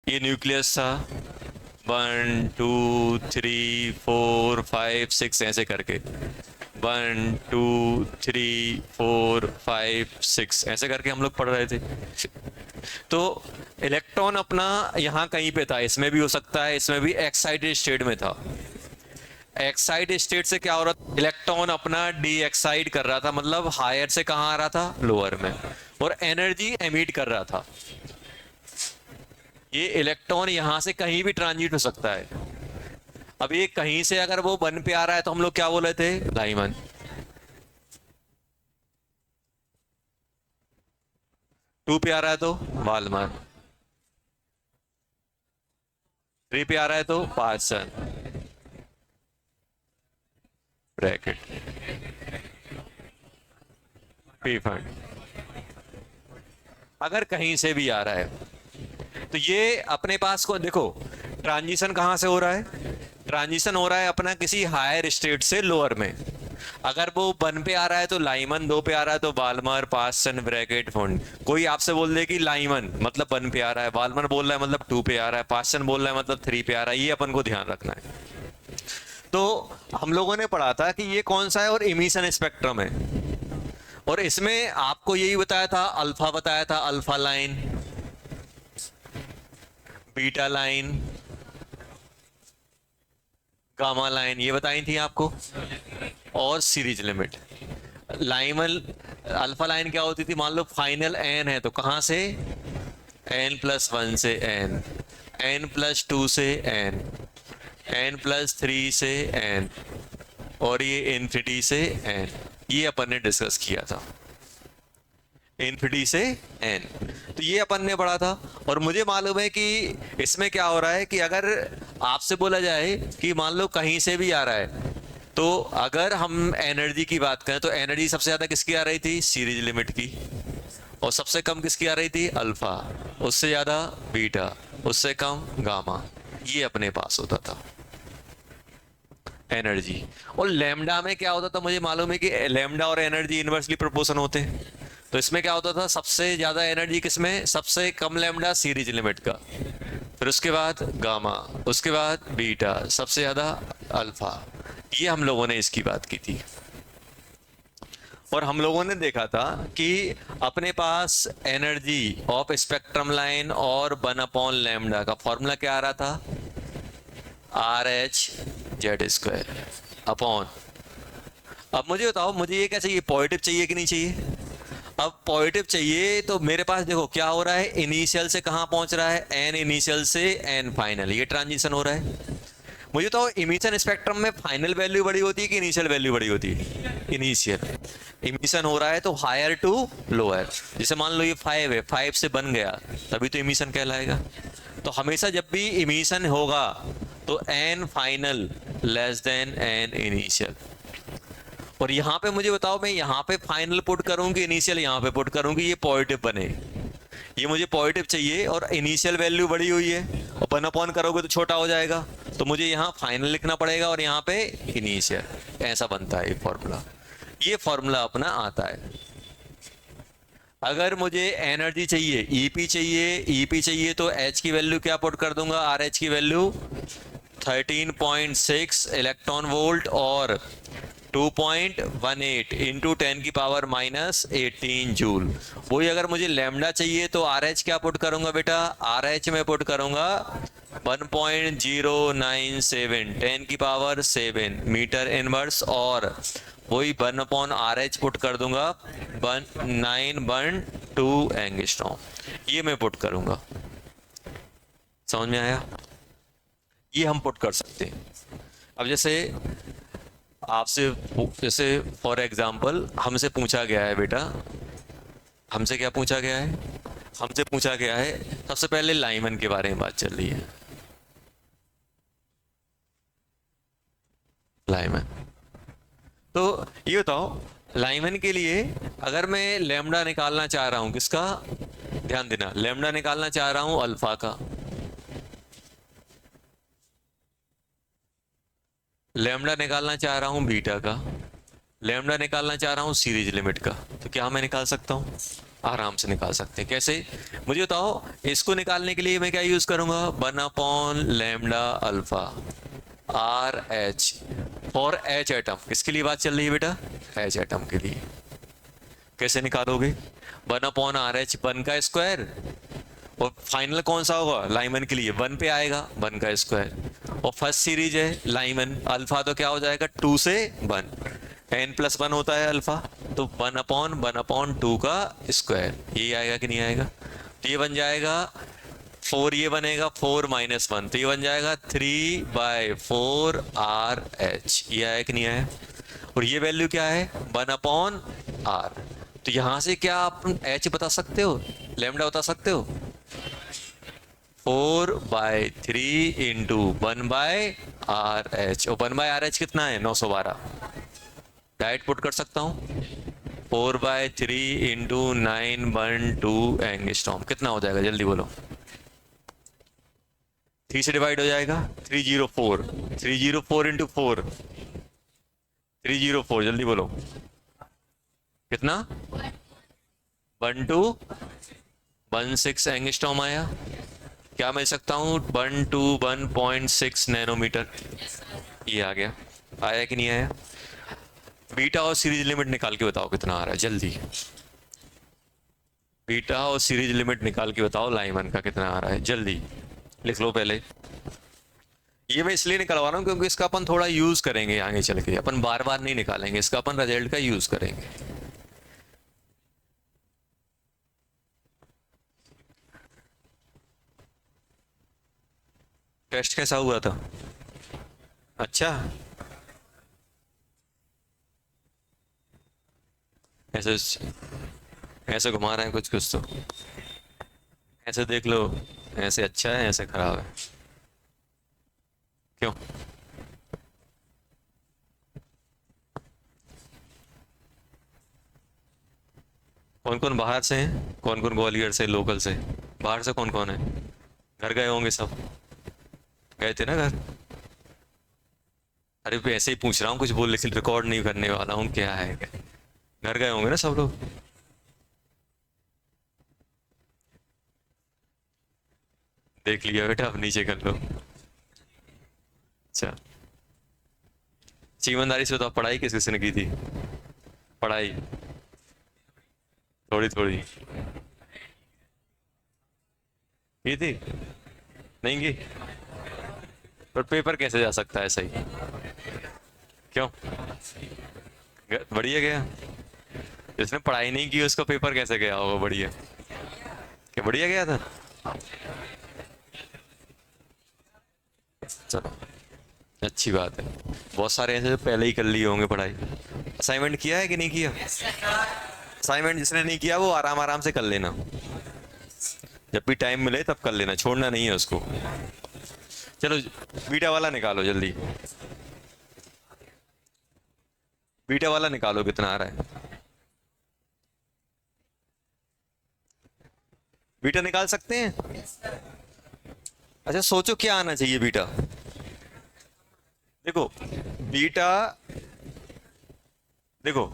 ये न्यूक्लियस था, 1 2 3 4 5 6 ऐसे करके, 1 2 3 4 5 6 ऐसे करके हम लोग पढ़ रहे थे। तो इलेक्ट्रॉन अपना यहाँ कहीं पे था, इसमें भी हो सकता है, इसमें भी एक्साइटेड स्टेट में था। एक्साइटेड स्टेट से क्या हो रहा था, इलेक्ट्रॉन अपना डी एक्साइड कर रहा था, मतलब हायर से कहाँ आ रहा था, लोअर में, और एनर्जी एमिट कर रहा था। ये इलेक्ट्रॉन यहां से कहीं भी ट्रांजिट हो सकता है। अब ये कहीं से अगर वो 1 पे आ रहा है तो हम लोग क्या बोले थे, लाइमन। 2 पे आ रहा है तो वालमर, 3 पे आ रहा है तो पार्सन, ब्रैकेट, पी फंड। अगर कहीं से भी आ रहा है तो ये अपने पास को देखो, ट्रांजिशन कहां से हो रहा है, ट्रांजिशन हो रहा है अपना किसी हायर स्टेट से लोअर में। अगर वो 1 पे आ रहा है तो लाइमन, 2 पे आ रहा है तो वालमर, पास्सन, ब्रैकेट, फंड। कोई आपसे बोल दे कि लाइमन मतलब 1 पे आ रहा है, वालमर बोल रहा है मतलब 2 पे आ रहा है, पास्सन बोल रहा है मतलब 3 पे आ रहा है, ये अपन को ध्यान रखना है। तो हम लोगों ने पढ़ा था कि ये कौन सा है, और इमिशन स्पेक्ट्रम है। और इसमें आपको यही बताया था, अल्फा बताया था, alpha line, beta line, gamma line, ये बताई थी आपको, और सीरीज लिमिट। लाइमल अल्फा लाइन क्या होती थी, मान लो फाइनल एन है तो कहां से, n+1 से n+2 से n+3 से n, और ये इन्फिनिटी से n। ये अपन ने डिस्कस किया था, इन्फिनिटी से n। तो ये अपन ने पढ़ा था। और मुझे मालूम है कि इसमें क्या हो रहा है कि अगर आपसे बोला जाए कि मान लो कहीं से भी आ रहा है, तो अगर हम एनर्जी की बात करें तो एनर्जी सबसे ज्यादा किसकी आ रही थी, सीरीज लिमिट की, और सबसे कम किसकी आ रही थी, अल्फा, उससे ज्यादा बीटा, उससे कम गामा। ये अपने पास होता था एनर्जी। और लैम्डा में क्या होता था, मुझे मालूम है कि लैम्डा और एनर्जी इनवर्सली प्रोपोर्शन होते हैं। तो इसमें क्या होता था, सबसे ज्यादा एनर्जी किसमें, सबसे कम लैम्डा सीरीज लिमिट का, फिर उसके बाद गामा, उसके बाद बीटा, सबसे ज्यादा अल्फा। ये हम लोगों ने इसकी बात की थी। और हम लोगों ने देखा था कि अपने पास एनर्जी ऑफ स्पेक्ट्रम लाइन और 1/लैम्डा का फॉर्मूला क्या आ रहा था, RH(Z²) अपॉन। अब मुझे बताओ, मुझे ये क्या चाहिए, पॉजिटिव चाहिए कि नहीं चाहिए। अब पॉजिटिव चाहिए तो मेरे पास देखो क्या हो रहा है, इनिशियल से कहां पहुंच रहा है, एन इनिशियल से एन फाइनल, ये ट्रांजिशन हो रहा है। मुझे तो इमिशन स्पेक्ट्रम में फाइनल वैल्यू बड़ी होती है कि इनिशियल वैल्यू बड़ी होती है, इनिशियल। इमिशन हो रहा है तो हायर टू लोअर, जैसे मान लो ये 5 है, 5 से बन गया तभी तो इमिशन कहलाएगा। तो हमेशा जब भी इमिशन होगा तो n final less than n initial. और यहाँ पे मुझे बताओ, मैं यहाँ पे फाइनल पुट करूंगी, इनिशियल यहाँ पे पुट करूंगी, ये पॉजिटिव बने, ये मुझे पॉजिटिव चाहिए, और इनिशियल वैल्यू बड़ी हुई है, और 1 करोगे तो छोटा हो जाएगा, तो मुझे यहाँ फाइनल लिखना पड़ेगा और यहाँ पे इनिशियल। ऐसा बनता है ये फॉर्मूला, ये फॉर्मूला अपना आता है। अगर मुझे एनर्जी चाहिए, ईपी चाहिए, ईपी चाहिए, तो एच की वैल्यू क्या पुट कर दूंगा, आर एच की वैल्यू 13.6 इलेक्ट्रॉन वोल्ट, और 2.18 इंटू 10⁻⁻18 जूल। वही अगर मुझे लैम्डा चाहिए तो आर एच क्या पुट करूंगा बेटा, आर एच में पुट करूंगा 1.097 10⁻7 मीटर इनवर्स, और वही 1/RH पुट कर दूंगा 912 एंगस्ट्रॉम, ये मैं पुट करूंगा। समझ में आया, ये हम पुट कर सकते हैं। अब जैसे आपसे, जैसे फॉर एग्जांपल हमसे पूछा गया है बेटा, हमसे क्या पूछा गया है, हमसे पूछा गया है सबसे पहले लाइमन के बारे में बात चल रही है, लाइमन। तो ये बताओ, लाइमन के लिए अगर मैं लैम्डा निकालना चाह रहा हूं, किसका, ध्यान देना, लैम्डा निकालना चाह रहा हूं अल्फा का, लैम्डा निकालना चाह रहा हूं बीटा का, लैम्डा निकालना चाह रहा हूं सीरीज लिमिट का, तो क्या मैं निकाल सकता हूं, आराम से निकाल सकते हैं। कैसे, मुझे बताओ। इसको निकालने के लिए मैं क्या यूज करूंगा, 1 lambda alpha R H for H atom. किसके लिए बात चल रही है बेटा, एच एटम के लिए। कैसे निकालोगे, 1/RH 1 का स्क्वायर, और फाइनल कौन सा होगा, लाइमन के लिए 1 पे आएगा 1 का स्क्वायर, और फर्स्ट सीरीज है लाइमन, अल्फा तो क्या हो जाएगा 2 से 1, n+1 होता है अल्फा, तो 1/1/2 का स्क्वायर, ये आएगा कि नहीं आएगा। तो ये बन जाएगा 4, ये बनेगा 4 - 1, तो ये बन जाएगा 3/4 RH, ये आया कि नहीं आया। और ये वैल्यू क्या है, 1/R। तो यहां से क्या आप h बता सकते हो, लैम्डा बता सकते हो, 4/3 इंटू 1/RH, और 1/RH कितना है 912, डायरेक्ट पुट कर सकता हूं। 4/3 इंटू 912 एंगस्ट्रॉम कितना हो जाएगा, जल्दी बोलो। 3 से डिवाइड हो जाएगा, 304, 304 इंटू 4, 304, जल्दी बोलो कितना, 1216 एंगस्ट्रॉम आया। क्या मैं सकता हूँ 121.6 नैनोमीटर, ये आ गया, आया कि नहीं आया। बीटा और सीरीज लिमिट निकाल के बताओ कितना आ रहा है, जल्दी। बीटा और सीरीज लिमिट निकाल के बताओ लाइमन का कितना आ रहा है, जल्दी लिख लो पहले। ये मैं इसलिए निकलवा रहा हूँ क्योंकि इसका अपन थोड़ा यूज करेंगे आगे चल के, अपन बार बार नहीं निकालेंगे, इसका अपन रिजल्ट का यूज करेंगे। टेस्ट कैसा हुआ था, अच्छा। ऐसे ऐसे घुमा रहे हैं कुछ कुछ तो, ऐसे देख लो, ऐसे अच्छा है ऐसे खराब है, क्यों। कौन कौन बाहर से हैं, कौन कौन ग्वालियर से, लोकल से, बाहर से कौन कौन है, घर गए होंगे सब, गए थे ना घर। अरे मैं ऐसे ही पूछ रहा हूँ, कुछ बोल, लेकिन रिकॉर्ड नहीं करने वाला हूँ, क्या है क्या? घर गए होंगे ना सब लोग। देख लिया बेटा, अब नीचे कर लो। अच्छा, ईमानदारी से बताओ, पढ़ाई किस किसने की थी, पढ़ाई थोड़ी थोड़ी की थी, नहीं की, पर पेपर कैसे जा सकता है सही, क्यों, बढ़िया गया। जिसने पढ़ाई नहीं की उसका पेपर कैसे गया होगा बढ़िया, क्या बढ़िया गया था। चलो अच्छी बात है, बहुत सारे ऐसे जो पहले ही कर लिए होंगे पढ़ाई। असाइनमेंट किया है कि नहीं किया, असाइनमेंट जिसने नहीं किया वो आराम आराम से कर लेना, जब भी टाइम मिले तब कर लेना, छोड़ना नहीं है उसको। चलो बीटा वाला निकालो जल्दी, बीटा वाला निकालो कितना आ रहा है, बीटा निकाल सकते हैं। अच्छा सोचो क्या आना चाहिए बीटा, देखो बीटा, देखो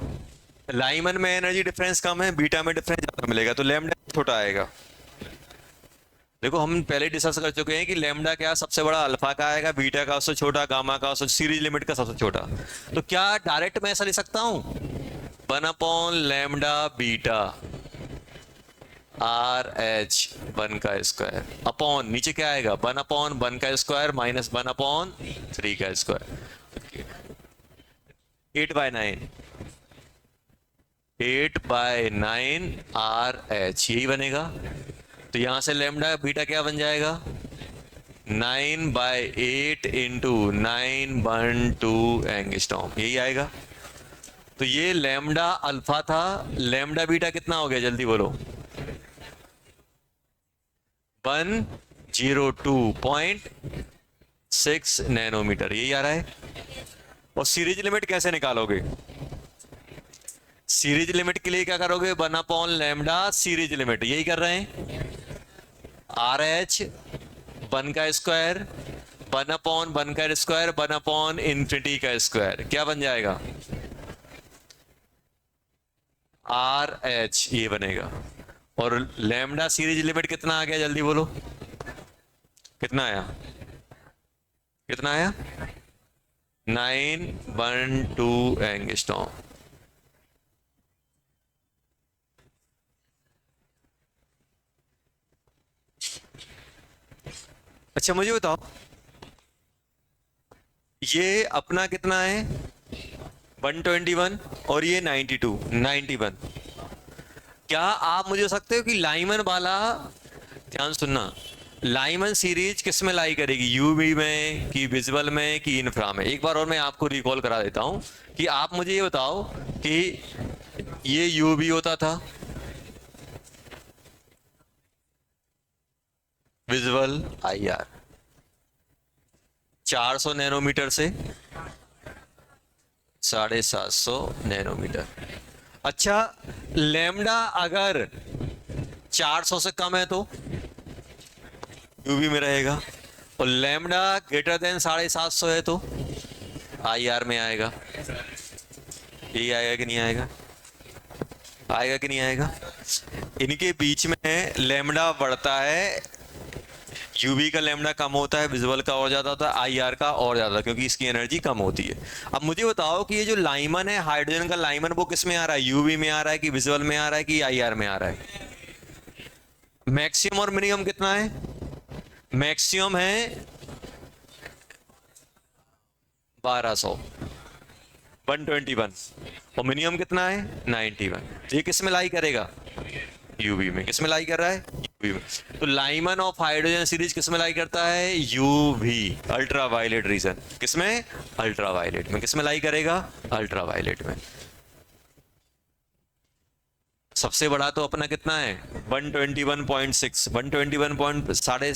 लाइमन में एनर्जी डिफरेंस कम है, बीटा में डिफरेंस ज्यादा मिलेगा, तो लैम्डा छोटा आएगा। देखो हम पहले डिस्कस कर चुके हैं कि लैम्डा क्या सबसे बड़ा अल्फा का आएगा, बीटा का उससे छोटा, गामा का उससे, सीरीज लिमिट का सबसे छोटा। तो क्या डायरेक्ट मैं ऐसा लिख सकता हूं, 1 लैम्डा बीटा RH 1 का स्क्वायर अपॉन, नीचे क्या आएगा 1/1 का स्क्वायर माइनस 1/3 का स्क्वायर, 8/9, 8/9 RH, यही बनेगा। तो यहां से लैम्डा बीटा क्या बन जाएगा, 9/8 इंटू 912 एंगस्ट्रॉम, यही आएगा। तो ये लैम्डा अल्फा था, लैम्डा बीटा कितना हो गया जल्दी बोलो, 102.6 नैनोमीटर, यही आ रहा है। और सीरीज लिमिट कैसे निकालोगे, सीरीज लिमिट के लिए क्या करोगे, 1 लैम्डा सीरीज लिमिट, यही कर रहे हैं, RH 1 का स्क्वायर, 1/1 का स्क्वायर, 1/∞ का स्क्वायर, क्या बन जाएगा, आर एच ये बनेगा। और लैम्डा सीरीज लिमिट कितना आ गया, जल्दी बोलो कितना आया, कितना आया, 912 एंगस्ट्रॉम। अच्छा मुझे बताओ, ये अपना कितना है 121 और ये 92 91। क्या आप मुझे सकते हो कि लाइमन वाला, ध्यान सुनना, लाइमन सीरीज किस में लाई करेगी, यूवी में कि विजुअल में कि इंफ्रा में? एक बार और मैं आपको रिकॉल करा देता हूं कि आप मुझे ये बताओ कि ये यूवी होता था, विजुअल आईआर 400 नैनोमीटर से 750 नैनोमीटर। अच्छा लैम्डा अगर 400 से कम है तो यूवी में रहेगा, और लैम्डा ग्रेटर देन 750 है तो आईआर में आएगा। यही आएगा कि नहीं आएगा, आएगा कि नहीं आएगा? इनके बीच में लैम्डा बढ़ता है, यूवी का लैम्डा कम होता है, विजुअल का और ज्यादा होता है, आईआर का और ज्यादा, क्योंकि इसकी एनर्जी कम होती है। अब मुझे बताओ कि ये जो लाइमन है, हाइड्रोजन का लाइमन, वो किस में आ रहा है, यूवी में आ रहा है कि विजुअल में आ रहा है कि आईआर में आ रहा है? मैक्सिमम और मिनिमम कितना है? मैक्सिमम है 1200 121 और मिनिमम कितना है 91। तो ये किस में लाई करेगा, यूवी में। किस में लाई कर रहा है, यूवी में। तो लाइमन ऑफ हाइड्रोजन सीरीज किस में लाई करता है, यूवी, अल्ट्रा वायलेट रीजन। किस में, अल्ट्रा वायलेट में। किस में लाई करेगा, अल्ट्रा वायलेट में। सबसे बड़ा तो अपना कितना है 121.6, 121 साढ़े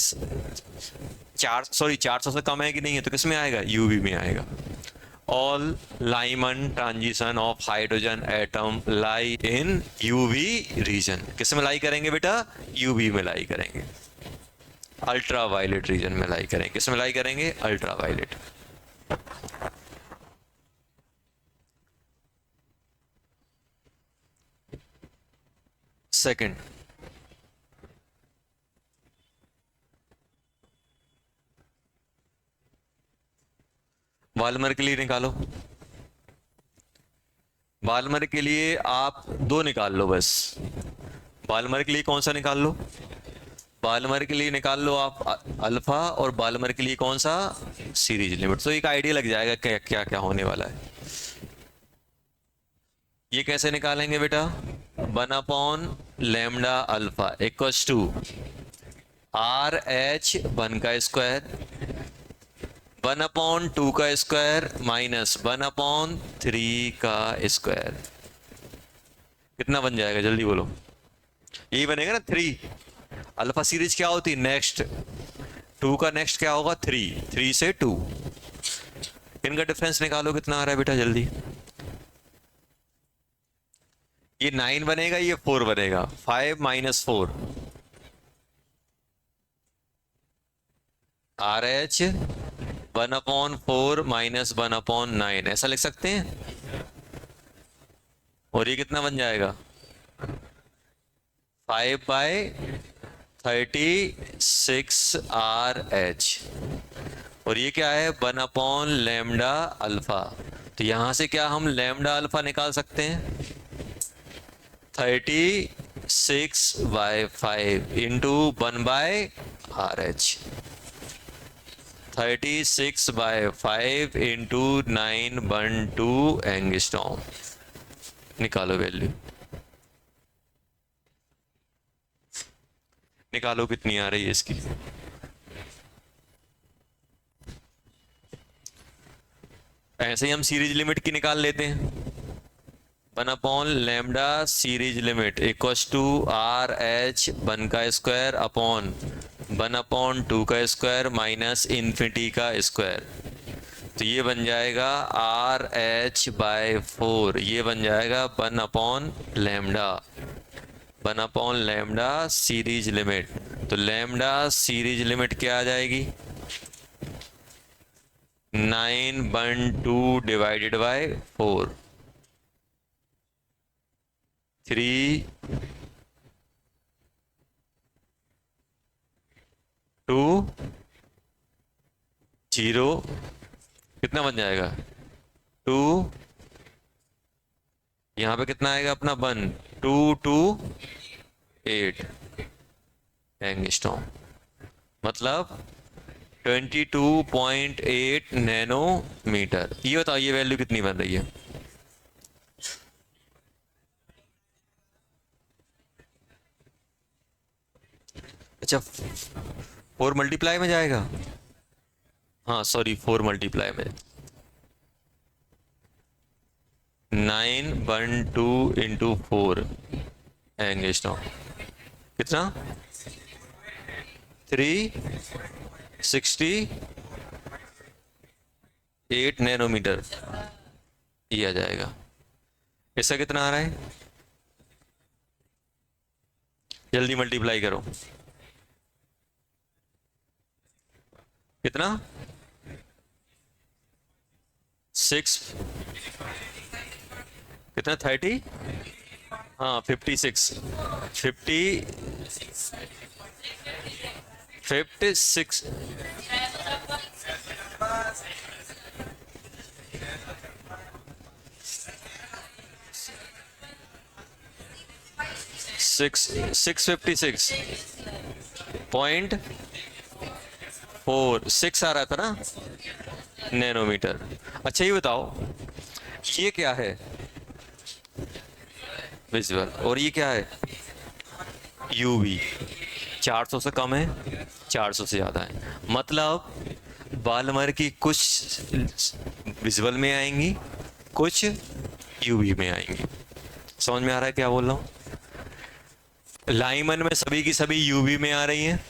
400 से कम है कि नहीं है, तो किस में आएगा, यूवी में आएगा। All Lyman transition of hydrogen atom lie in UV region। किस में लाई करेंगे बेटा, UV में लाई करेंगे, अल्ट्रा वायलेट रीजन में लाई करेंगे। किस में लाई करेंगे, अल्ट्रा वायलेट। सेकंड, वाल्मर के लिए निकालो। वाल्मर के लिए आप दो निकाल लो बस। वाल्मर के लिए कौन सा निकाल लो, बालमर के लिए निकाल लो आप अल्फा, और बालमर के लिए कौन सा, सीरीज लिमिट। तो एक आइडिया लग जाएगा क्या क्या क्या होने वाला है। ये कैसे निकालेंगे बेटा, 1 lambda alpha equals to R H 1 का स्क्वायर 1/2 का स्क्वायर माइनस 1/3 का स्क्वायर। कितना बन जाएगा, जल्दी बोलो। यही बनेगा ना 3। अल्फा सीरीज क्या होती है, नेक्स्ट 2 का नेक्स्ट क्या होगा 3, 3 से 2। इनका डिफरेंस निकालो कितना आ रहा है बेटा, जल्दी। ये 9 बनेगा, ये 4 बनेगा, 5 - 4 आर एच 1/4 माइनस 1/9, ऐसा लिख सकते हैं। और ये कितना बन जाएगा 5/36 आर एच। और ये क्या है 1 लैम्डा अल्फा। तो यहां से क्या हम लैम्डा अल्फा निकाल सकते हैं, 36/5 इंटू 1/RH। 36/5 into 912 angstrom. निकालो वैल्यू, निकालो कितनी आ रही है इसकी। ऐसे ही हम सीरीज लिमिट की निकाल लेते हैं। 1 lambda series limit equals to R H 1 का स्क्वायर अपॉन 1/2 का स्क्वायर माइनस इन्फिनिटी का स्क्वायर। तो ये बन जाएगा RH/4। ये बन जाएगा 1 लैम्डा, 1 लैम्डा सीरीज लिमिट। तो लैम्डा सीरीज लिमिट क्या आ जाएगी 9/2 डिवाइडेड बाय 4। 3 2 0 कितना बन जाएगा 2, यहां पे कितना आएगा अपना 1 2 2 8 एंगस्ट्रॉम, मतलब 22.8 नैनोमीटर। ये बताओ ये वैल्यू कितनी बन रही है? अच्छा 4 मल्टीप्लाई में जाएगा, हाँ सॉरी 4 मल्टीप्लाई में 912 इंटू 4 एंगस्ट्रॉम कितना 368 नैनोमीटर ये आ जाएगा। इसका कितना आ रहा है? जल्दी मल्टीप्लाई करो, कितना 6 कितना 30, हाँ 56 56 656.46 आ रहा था ना नैनोमीटर। अच्छा ये बताओ ये क्या है? विजुअल। और ये क्या है? यूवी। 400 से कम है, 400 से ज़्यादा है, मतलब बालमर की कुछ विजुअल में आएंगी, कुछ यूवी में आएंगी। समझ में आ रहा है क्या बोल रहा हूँ? लाइमन में सभी की सभी यूवी में आ रही हैं,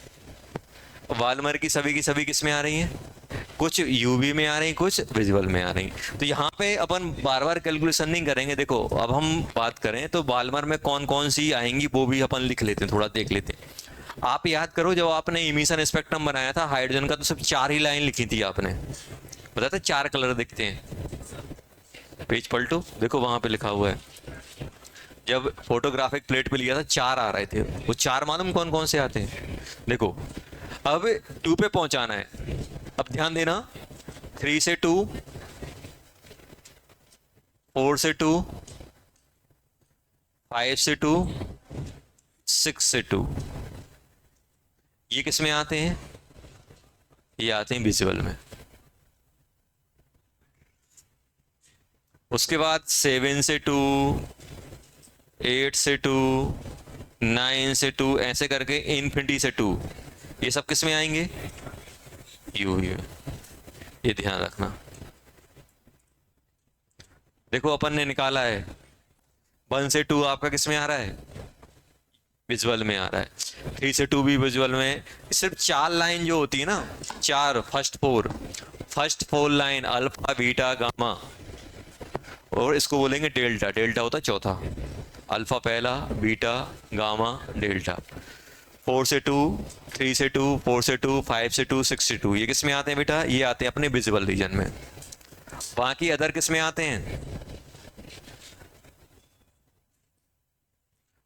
वालमर की सभी किस में आ रही हैं? कुछ यूवी में आ रही, कुछ विजुअल में आ रही। तो यहाँ पे अपन बार बार कैलकुलेशन नहीं करेंगे। देखो अब हम बात करें तो वालमर में कौन कौन सी आएंगी वो भी अपन लिख लेते हैं, थोड़ा देख लेते हैं। आप याद करो जब आपने इमिशन स्पेक्ट्रम बनाया था हाइड्रोजन का तो सिर्फ 4 ही लाइन लिखी थी आपने, पता था 4 कलर दिखते हैं। पेज पलटो देखो वहां पे लिखा हुआ है, जब फोटोग्राफिक प्लेट पे लिया था 4 आ रहे थे, वो 4 मालूम कौन कौन से आते हैं? देखो अब 2 पे पहुंचाना है, अब ध्यान देना 3 से 2, 4 से 2, 5 से 2, 6 से 2, ये किस में आते हैं? ये आते हैं विजुअल में। उसके बाद 7 से 2, 8 से 2, 9 से 2, ऐसे करके इन्फिनिटी से 2, ये सब किस में आएंगे? यूवी में। ये ध्यान रखना। देखो अपन ने निकाला है 1 से 2 आपका किस में आ रहा है? विजुअल में आ रहा है। 3 से 2 भी विजुअल में। सिर्फ 4 लाइन जो होती है ना, 4 first 4 line alpha beta gamma, और इसको बोलेंगे डेल्टा। डेल्टा होता है चौथा, अल्फा पहला, बीटा गामा डेल्टा। 4 से 2, 3 से 2, 4 से 2, 5 से 2, 6 से 2, ये किस में आते हैं बेटा? ये आते हैं अपने विजुअल रीजन में। बाकी अदर किस में आते हैं?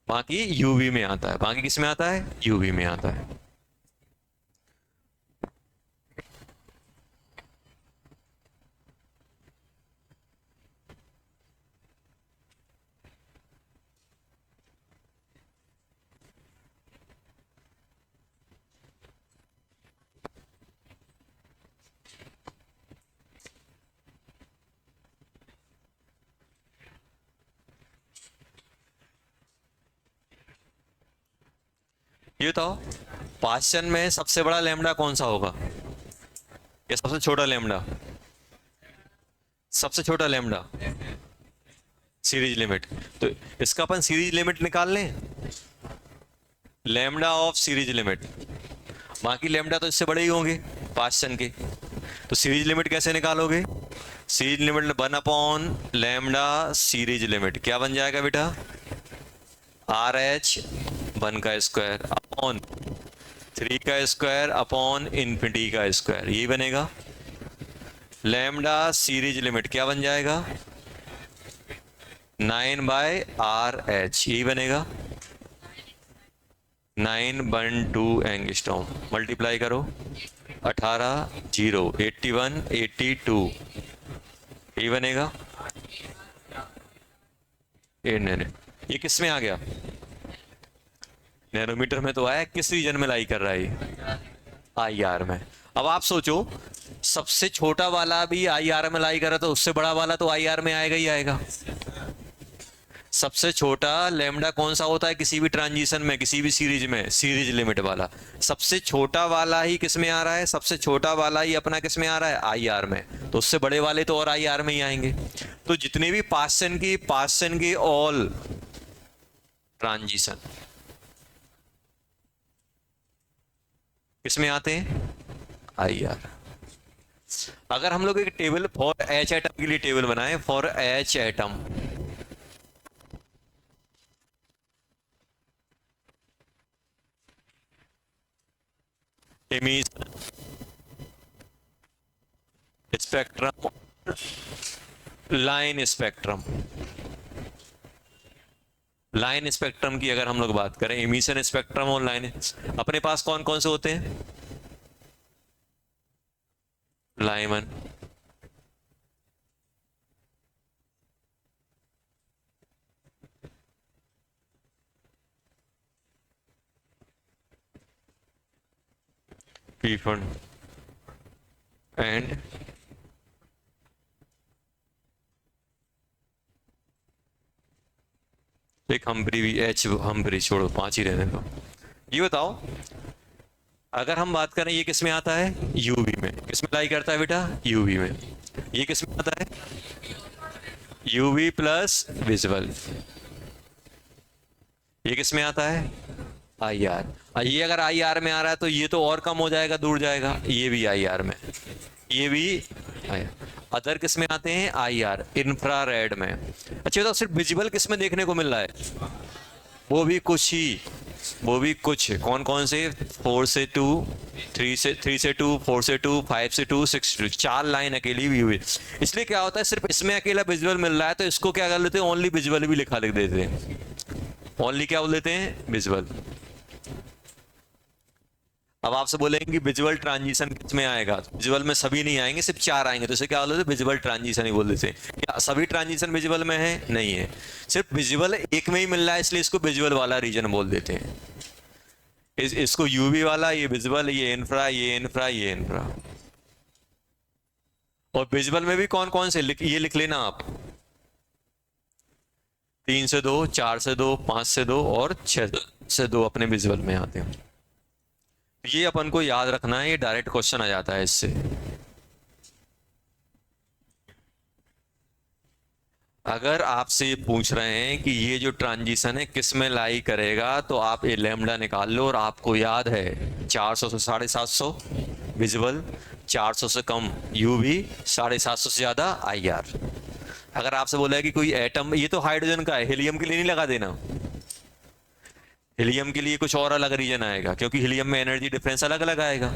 बाकी यूवी में आता है। बाकी किस में आता है? यूवी में आता है। ये बताओ पास्चन में सबसे बड़ा लैम्डा कौन सा होगा या सबसे छोटा लैम्डा? सबसे छोटा लैम्डा सीरीज लिमिट। तो इसका अपन सीरीज लिमिट निकाल लें, लैम्डा ऑफ सीरीज लिमिट। बाकी लैम्डा तो इससे बड़े ही होंगे पास्चन के, तो सीरीज लिमिट कैसे निकालोगे? Series limit 1 upon lambda series limit क्या बन जाएगा बेटा? RH 1 का स्क्वायर अपॉन 3 का स्क्वायर अपॉन इन्फिनिटी का स्क्वायर, ये बनेगा। लैम्डा सीरीज लिमिट क्या बन जाएगा? 9/RH, यही बनेगा 912 एंगस्ट्रॉम। मल्टीप्लाई करो, 18 0 81 82, यही बनेगा। ये ये किस में आ गया? नैनोमीटर में तो आया, किस रीजन में लाई कर रहा है ये? IR में। अब आप सोचो, सबसे छोटा वाला भी IR में लाई कर रहा, तो उससे बड़ा वाला तो IR में आएगा ही आएगा। सबसे छोटा लैम्डा कौन सा होता है किसी भी ट्रांजिशन में, किसी भी सीरीज में? सीरीज लिमिट वाला। सबसे छोटा वाला ही किस में आ रहा है? सबसे छोटा वाला ही अपना किस में आ रहा है? IR में। तो उससे बड़े वाले तो और IR में ही आएंगे। तो जितने भी पास्सन की ऑल ट्रांजिशन किसमें आते हैं? IR। अगर हम लोग एक टेबल फॉर H एटम के लिए टेबल बनाए, for H atom, emission spectrum, line spectrum. Line spectrum की अगर हम लोग बात करें, एमिशन स्पेक्ट्रम और लाइन, अपने पास कौन कौन से होते हैं? लाइमन, पीफन एंड एक हम्बरी भी, एच हम्बरी छोड़ो, 5 ही रहने दो। ये बताओ, अगर हम बात करें ये किस में आता है? यूवी में। किस में लाई करता है बेटा? यूवी में। ये किस में आता है? UV plus visual. ये किस में आता है? IR। ये अगर IR में आ रहा है तो ये तो और कम हो जाएगा, दूर जाएगा। ये भी IR में, ये भी IR। अदर किस में आते हैं? IR, इंफ्रारेड में। अच्छा, तो सिर्फ विजिबल किस में देखने को मिल रहा है? वो भी कुछ ही, वो भी कुछ। कौन कौन से? 4 से 2, 3 से 2, 4 से 2, 5 से 2, 6 से 2, 4 लाइन अकेली भी हुई। इसलिए क्या होता है, सिर्फ इसमें अकेला विजुअल मिल रहा है तो इसको क्या कर लेते हैं? ओनली विजुअल भी लिख देते हैं। ओनली क्या बोल देते हैं? विजुअल। अब आपसे बोलेंगे कि विजुअल ट्रांजिशन किस में आएगा? विजुअल में सभी नहीं आएंगे, सिर्फ 4 आएंगे, तो इसे क्या बोल देते? विजुअल ट्रांजिशन ही बोल देते हैं। क्या सभी ट्रांजिशन विजुअल में है? नहीं है, सिर्फ विजुअल एक में ही मिल रहा है, इसलिए इसको विजुअल वाला रीजन बोल देते हैं। इसको यूवी वाला, ये विजुअल, ये इंफ्रा, ये इंफ्रा, ये इंफ्रा। और विजुअल में भी कौन कौन से ये लिख लेना आप, 3 से 2, 4 से 2, 5 से 2 और 6 से 2 अपने विजुअल में आते हैं। ये अपन को याद रखना है, ये डायरेक्ट क्वेश्चन आ जाता है इससे। अगर आपसे ये पूछ रहे हैं कि ये जो ट्रांजिशन है किस में लाई करेगा, तो आप ये लैम्डा निकाल लो और आपको याद है 400 से 750 विजुअल, 400 से कम यूवी, 750 से ज्यादा IR। अगर आपसे बोला है कि कोई एटम, ये तो हाइड्रोजन का है, हीलियम के लिए नहीं लगा देना। हीलियम के लिए कुछ और अलग रीजन आएगा, क्योंकि हीलियम में एनर्जी डिफरेंस अलग अलग आएगा।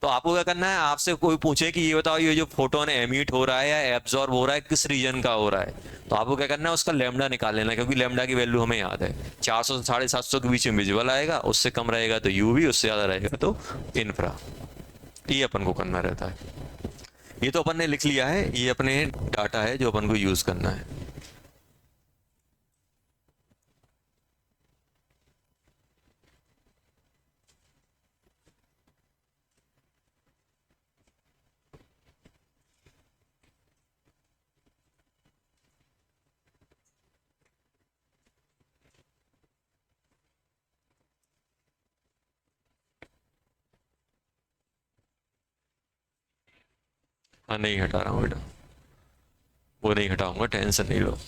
तो आपको क्या करना है, आपसे कोई पूछे कि ये बताओ ये जो फोटोन एमिट हो रहा है या एब्जॉर्ब हो रहा है किस रीजन का हो रहा है, तो आपको क्या करना है, उसका लैम्डा निकाल लेना, क्योंकि लैम्डा की वैल्यू हमें याद है 400 से 750 के बीच में विजुअल आएगा, उससे कम रहेगा तो यूवी, उससे ज्यादा रहेगा तो इंफ्रा। ये अपन को करना रहता है। ये तो अपन ने लिख लिया है, ये अपने डाटा है जो अपन को यूज करना है। हाँ, नहीं हटा रहा हूँ बेटा, वो नहीं हटाऊंगा, टेंशन नहीं लो।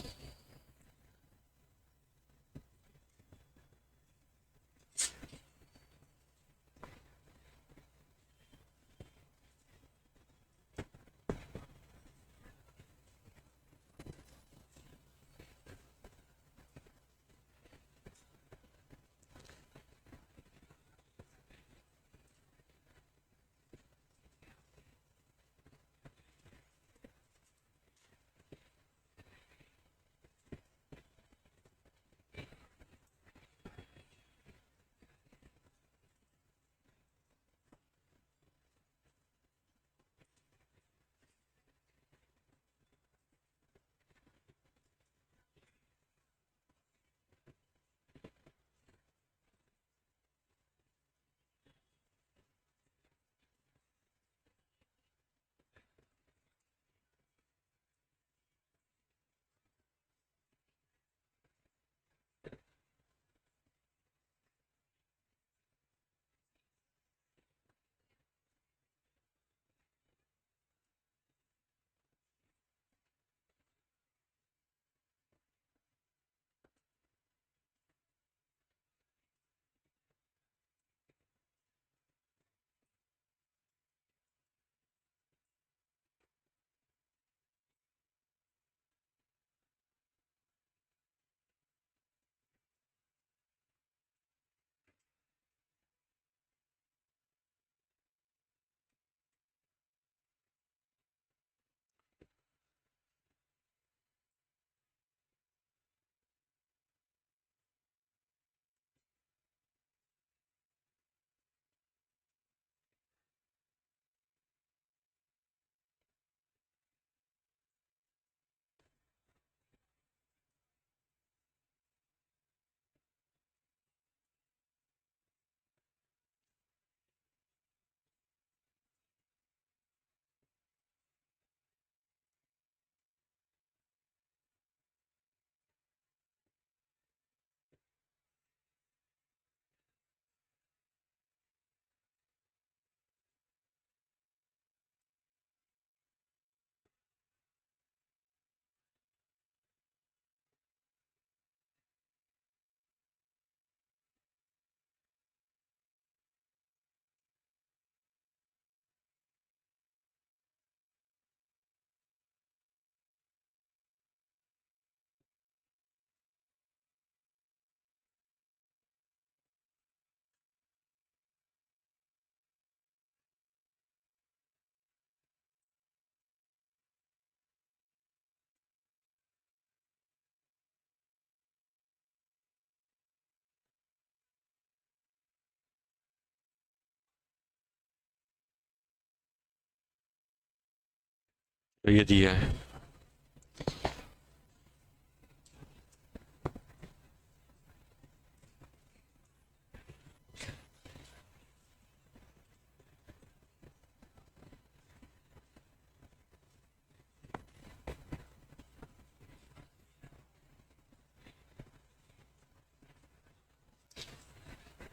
तो ये दिया है।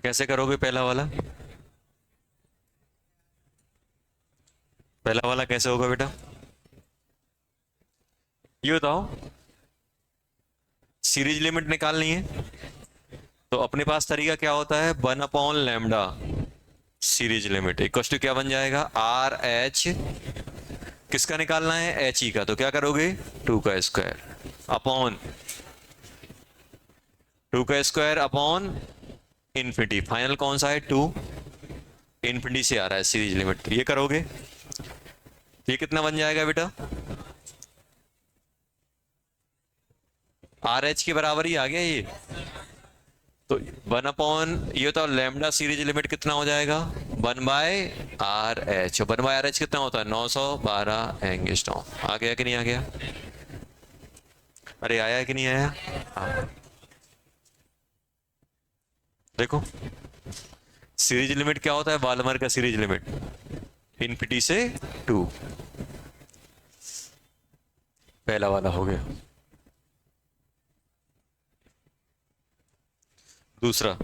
कैसे करोगे पहला वाला? पहला वाला कैसे होगा बेटा? ये बताओ, सीरीज लिमिट निकालनी है तो अपने पास तरीका क्या होता है? 1/λ सीरीज लिमिट इक्वल टू क्या बन जाएगा? आर एच, किसका निकालना है? एच ई का। तो क्या करोगे? 2 का स्क्वायर अपॉन 2 का स्क्वायर अपॉन इन्फिनिटी। फाइनल कौन सा है? 2 इन्फिनिटी से आ रहा है सीरीज लिमिट। ये करोगे, ये कितना बन जाएगा बेटा? आर एच के बराबर ही आ गया ये। तो 1/, ये तो लैम्डा सीरीज लिमिट कितना हो जाएगा? 1/RH। 1/RH कितना होता है? 912 एंगस्ट्रॉम। आ गया कि नहीं आ गया? अरे आया कि नहीं आया? देखो, सीरीज लिमिट क्या होता है? बाल्मर का सीरीज लिमिट इनफिनिटी से 2। पहला वाला हो गया। दूसरा,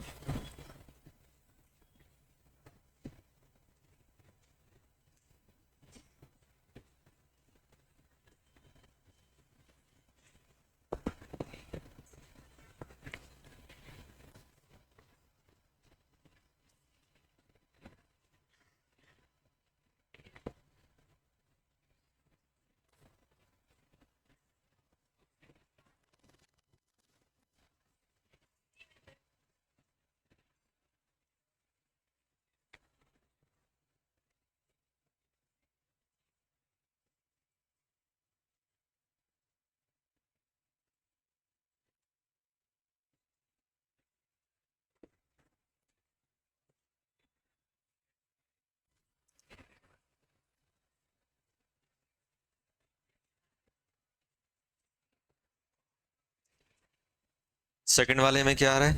सेकंड वाले में क्या आ रहा है?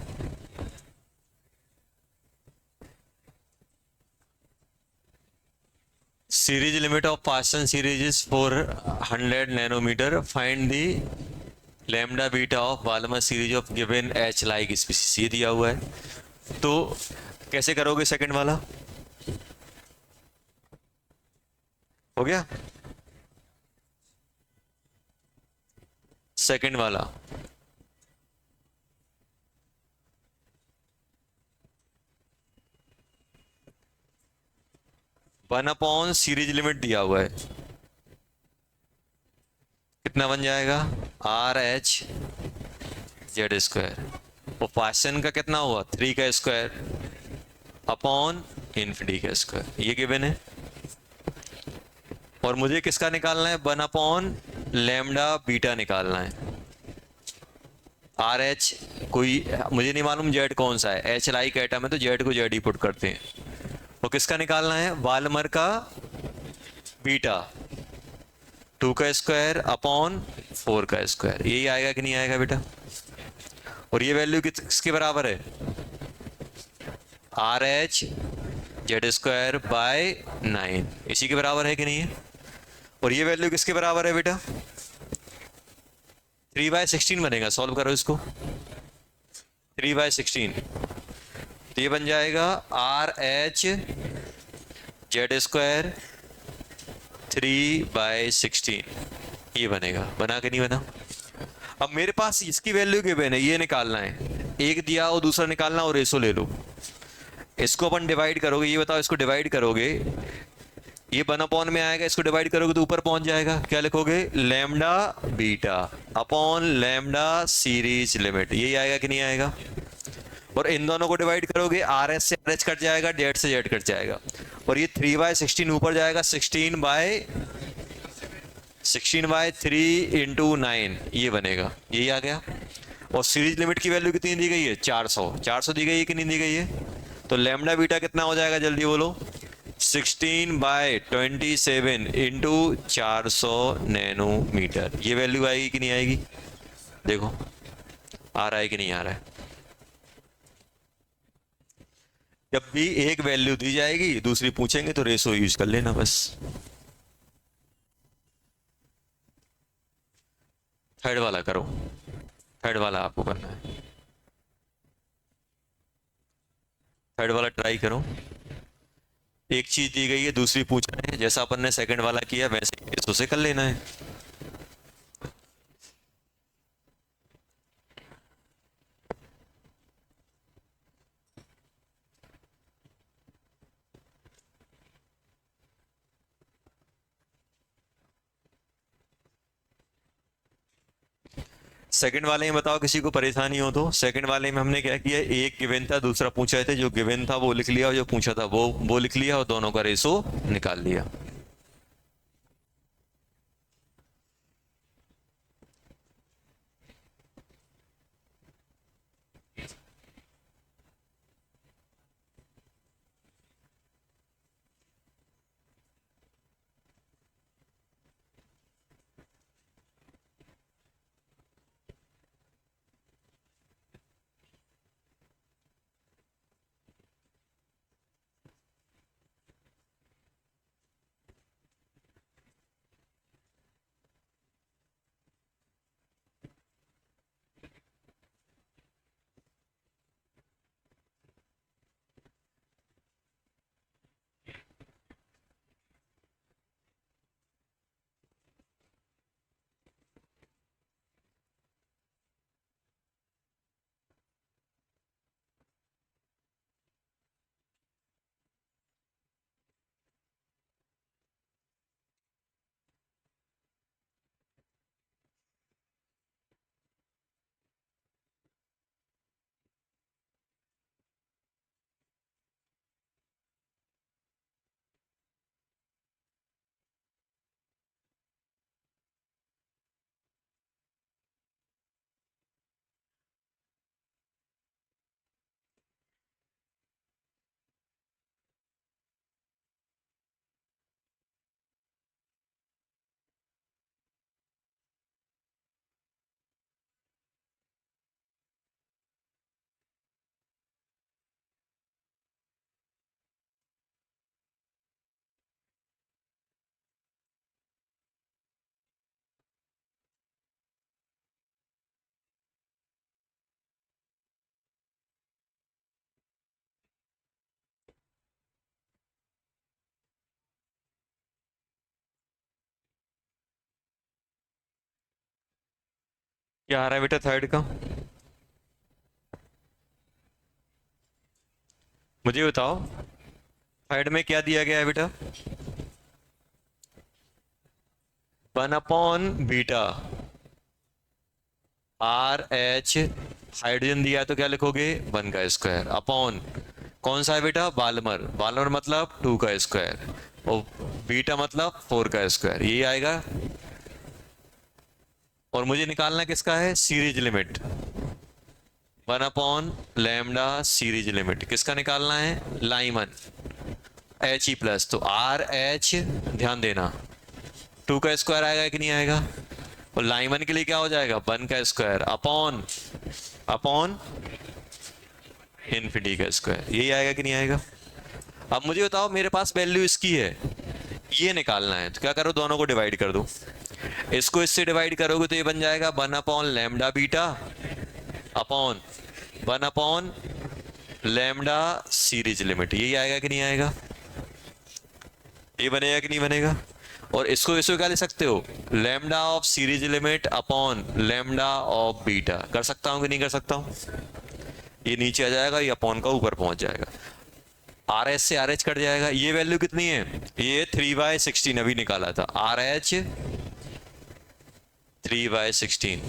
Series limit of Paschen series is 400 nanometre. Find the lambda beta of Balmer series of given H like species. ये दिया हुआ है। तो कैसे करोगे सेकंड वाला? हो गया सेकंड वाला। वन अपॉन सीरीज लिमिट दिया हुआ है, कितना बन जाएगा? R H Z square. और पार्शियन का कितना हुआ? 3 का स्क्वायर अपॉन इन्फिनिटी का स्क्वायर। ये गिवन है। और मुझे किसका निकालना है? 1/लैम्डा बीटा निकालना है। आर एच कोई मुझे नहीं मालूम जेड कौन सा है। एच लाइक एटम है तो जेड को जेड ही पुट करते हैं। वो किसका निकालना है? बाल्मर का बीटा 2 का स्क्वायर अपॉन 4 का स्क्वायर। यही आएगा कि नहीं आएगा बेटा? और ये वैल्यू किसके बराबर है? R H Z square by 9। इसी के बराबर है कि नहीं है? और ये वैल्यू किसके बराबर है बेटा? 3/16 बनेगा। सॉल्व करो इसको। 3/16 तो ये बन जाएगा आर एच जेड स्क्वायर 3/16। ये बनेगा। बना के नहीं बना? अब मेरे पास इसकी वैल्यू गिवन है, ये निकालना है। एक दिया और दूसरा निकालना, और रेशो ले लो। इसको अपन डिवाइड करोगे। ये बताओ, इसको डिवाइड करोगे, ये 1/, में आएगा। इसको डिवाइड करोगे तो ऊपर पहुंच जाएगा। क्या लिखोगे? Lambda beta upon lambda series limit. यही आएगा कि नहीं आएगा? और इन दोनों को डिवाइड करोगे, आर एस से आर एच कट जाएगा, जेड से जेड कट जाएगा। और ये 3/16 ऊपर जाएगा। 16/3 इंटू 9 ये बनेगा। यही आ गया। और सीरीज लिमिट की वैल्यू कितनी दी गई है? 400 दी गई है कि नहीं दी गई है? तो लैम्डा बीटा कितना हो जाएगा? जल्दी बोलो। 16/27 इंटू 400 नैनोमीटर, ये वैल्यू आएगी कि नहीं आएगी? देखो आ रहा है कि नहीं आ रहा है? जब भी एक वैल्यू दी जाएगी दूसरी पूछेंगे तो रेशो यूज कर लेना बस। थर्ड वाला करो, थर्ड वाला आपको करना है, थर्ड वाला ट्राई करो। एक चीज दी गई है दूसरी पूछ रहे हैं, जैसा अपन ने सेकंड वाला किया वैसे ही रेशो से कर लेना है। सेकंड वाले में बताओ किसी को परेशानी हो तो। सेकंड वाले में हमने क्या किया, एक गिवन था दूसरा पूछा थे, जो गिवन था वो लिख लिया और जो पूछा था वो लिख लिया और दोनों का रेशो निकाल लिया। क्या आ रहा है बेटा थर्ड का? मुझे बताओ थर्ड में क्या दिया गया है बेटा? 1/बीटा आर एच, हाइड्रोजन दिया है तो क्या लिखोगे 1 का स्क्वायर अपॉन कौन सा है बेटा? बालमर, बालमर मतलब 2 का स्क्वायर और बीटा मतलब 4 का स्क्वायर, ये आएगा। और मुझे निकालना किसका है? सीरीज लिमिट 1/लैम्डा, सीरीज लिमिट किसका निकालना है? लाइमन एच ई प्लस, तो आर एच ध्यान देना 2 का स्क्वायर आएगा कि नहीं आएगा? और लाइमन के लिए क्या हो जाएगा? 1 का स्क्वायर अपॉन अपॉन इन्फिनिटी का स्क्वायर, यही आएगा कि नहीं आएगा? अब मुझे बताओ मेरे पास वैल्यू इसकी है, ये निकालना है, तो क्या करो दोनों को डिवाइड कर दो। इसको इससे डिवाइड करोगे तो ये बन जाएगा 1/लैम्डा बीटा अपॉन 1/लैम्डा सीरीज लिमिट, यही आएगा कि नहीं आएगा? ये बनेगा कि नहीं बनेगा? और इसको इसको क्या ले सकते हो? Lambda of series limit upon lambda of beta, कर सकता हूं कि नहीं कर सकता हूं? ये नीचे आ जाएगा, ये अपॉन का ऊपर पहुंच जाएगा, आर एच से आर एच कट जाएगा। ये वैल्यू कितनी है? ये 3/16 अभी निकाला था, आर एच 3/16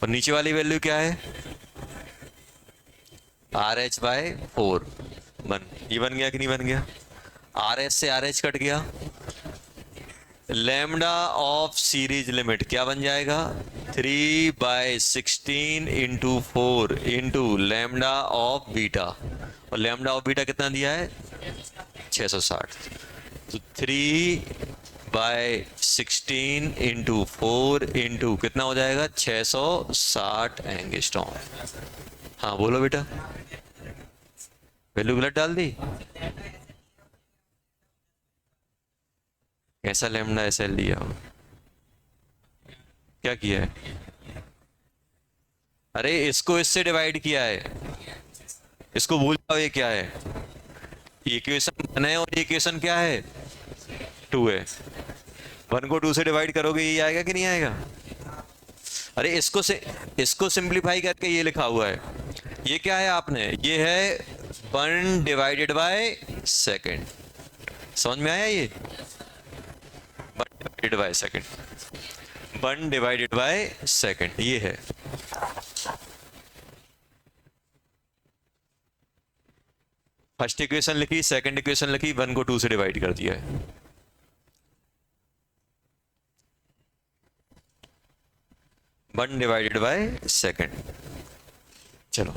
और नीचे वाली वैल्यू क्या है? आर एच बाय 4 ये बन गया कि नहीं बन गया? आर एच से आर एच कट गया, लैम्डा ऑफ सीरीज लिमिट क्या बन जाएगा? 3/16 into 4 into lambda of beta, और लैम्डा ऑफ बीटा कितना दिया है? 660। तो 3/16 इंटू 4 इंटू कितना हो जाएगा 660 एंगस्ट्रॉम। हाँ बोलो बेटा, वैल्यू गलत डाल दी। कैसा लैम्डा एस एल दिया, क्या किया है? अरे इसको इससे डिवाइड किया है, इसको भूल जाओ ये क्या है। ये इक्वेशन 1 है और ये इक्वेशन क्या है 2 है। 1 को 2 से डिवाइड करोगे ये आएगा कि नहीं आएगा? अरे इसको सिंप्लीफाई करके ये लिखा हुआ है, ये क्या है आपने, ये है 1 डिवाइडेड बाय सेकेंड। समझ में आया? ये 1 divided by second, 1 divided by second ये है। फर्स्ट इक्वेशन लिखी, सेकंड इक्वेशन लिखी, 1 को 2 से डिवाइड कर दिया है। One divided by second. चलो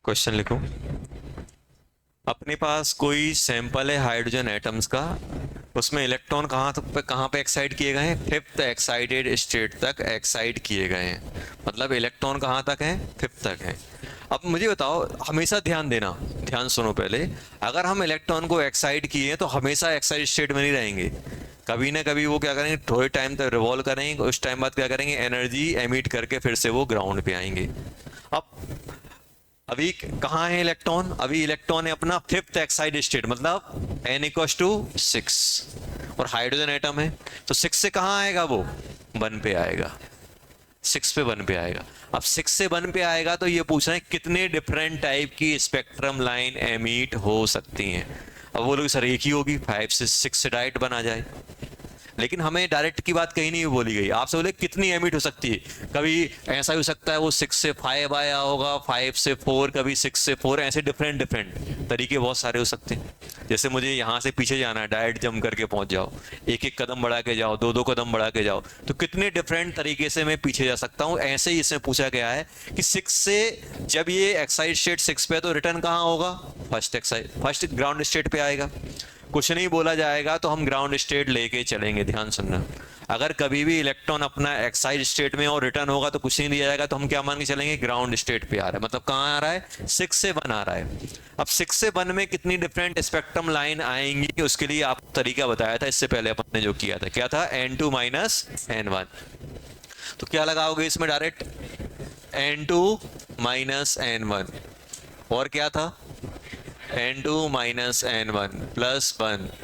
क्वेश्चन लिखो। अपने पास कोई सैंपल है हाइड्रोजन एटम्स का, उसमें इलेक्ट्रॉन कहाँ पे एक्साइट किए गए हैं, 5th एक्साइटेड स्टेट तक एक्साइट किए गए हैं। मतलब इलेक्ट्रॉन कहाँ तक है, 5th तक है। अब मुझे बताओ, हमेशा ध्यान देना, ध्यान सुनो पहले। अगर हम इलेक्ट्रॉन को एक्साइट किए हैं तो हमेशा एक्साइट स्टेट में नहीं रहेंगे, कभी ना कभी वो क्या करेंगे, थोड़े टाइम तक रिवॉल्व करेंगे, उस टाइम बाद क्या करेंगे, एनर्जी एमिट करके फिर से वो ग्राउंड पे आएंगे। अब अभी कहाँ है इलेक्ट्रॉन, अभी इलेक्ट्रॉन है अपना 5th एक्साइड स्टेट, मतलब n=6, और हाइड्रोजन एटम है तो 6 से कहाँ आएगा वो, 1 पे आएगा, 6 पे 1 पे आएगा। अब 6 से 1 पे आएगा तो ये पूछ रहे हैं कितने डिफरेंट टाइप की स्पेक्ट्रम लाइन एमिट हो सकती हैं। अब वो लोग सर एक ही होगी, 5 से 6 से डायरेक्ट बना जाए, लेकिन हमें डायरेक्ट की बात कहीं नहीं बोली गई। आपसे बोले कितनी एमिट हो सकती है, कभी ऐसा हो सकता है वो 6 से 5 आया होगा, 5 से 4, कभी 6 से 4, ऐसे डिफरेंट तरीके बहुत सारे हो सकते हैं। जैसे मुझे यहाँ से पीछे जाना है, डायरेक्ट जंप करके पहुंच जाओ, एक एक कदम बढ़ा के जाओ, 2-2 कदम बढ़ा के जाओ, तो कितने डिफरेंट तरीके से मैं पीछे जा सकता हूँ। ऐसे ही इसमें पूछा गया है कि 6 से जब ये एक्साइड स्टेट 6 पे है तो रिटर्न कहाँ होगा, फर्स्ट ग्राउंड स्टेट पे आएगा। कुछ नहीं बोला जाएगा तो हम ग्राउंड स्टेट लेके चलेंगे, ध्यान सुनना। अगर कभी भी इलेक्ट्रॉन अपना एक्साइड स्टेट में और रिटर्न होगा तो कुछ नहीं दिया जाएगा, तो हम क्या मान के चलेंगे, ग्राउंड स्टेट पे आ रहा है, मतलब कहाँ आ रहा है, 6 से 1 आ रहा है। अब 6 से 1 में कितनी डिफरेंट स्पेक्ट्रम लाइन आएंगी, उसके लिए आपको तरीका बताया था इससे पहले अपन ने जो किया था, क्या था, n2 - n1। तो क्या लगाओगे इसमें, डायरेक्ट n2 - n1, और क्या था, n2 - n1 +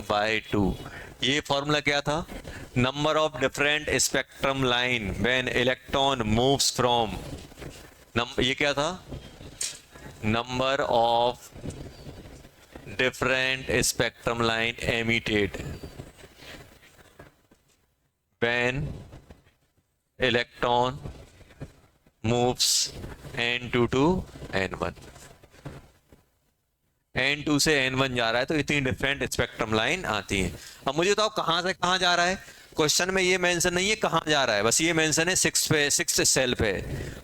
1/2। ये फॉर्मूला क्या था, number of different spectrum line when electron moves from, ये क्या था, number of different spectrum line emitted when electron moves n2 to n1। n2 से n1 जा रहा है तो इतनी डिफरेंट स्पेक्ट्रम लाइन आती है। अब मुझे बताओ कहां से कहां जा रहा है, क्वेश्चन में ये मेंशन नहीं है कहां जा रहा है, बस ये मेंशन है 6 पे, 6 सेल पे।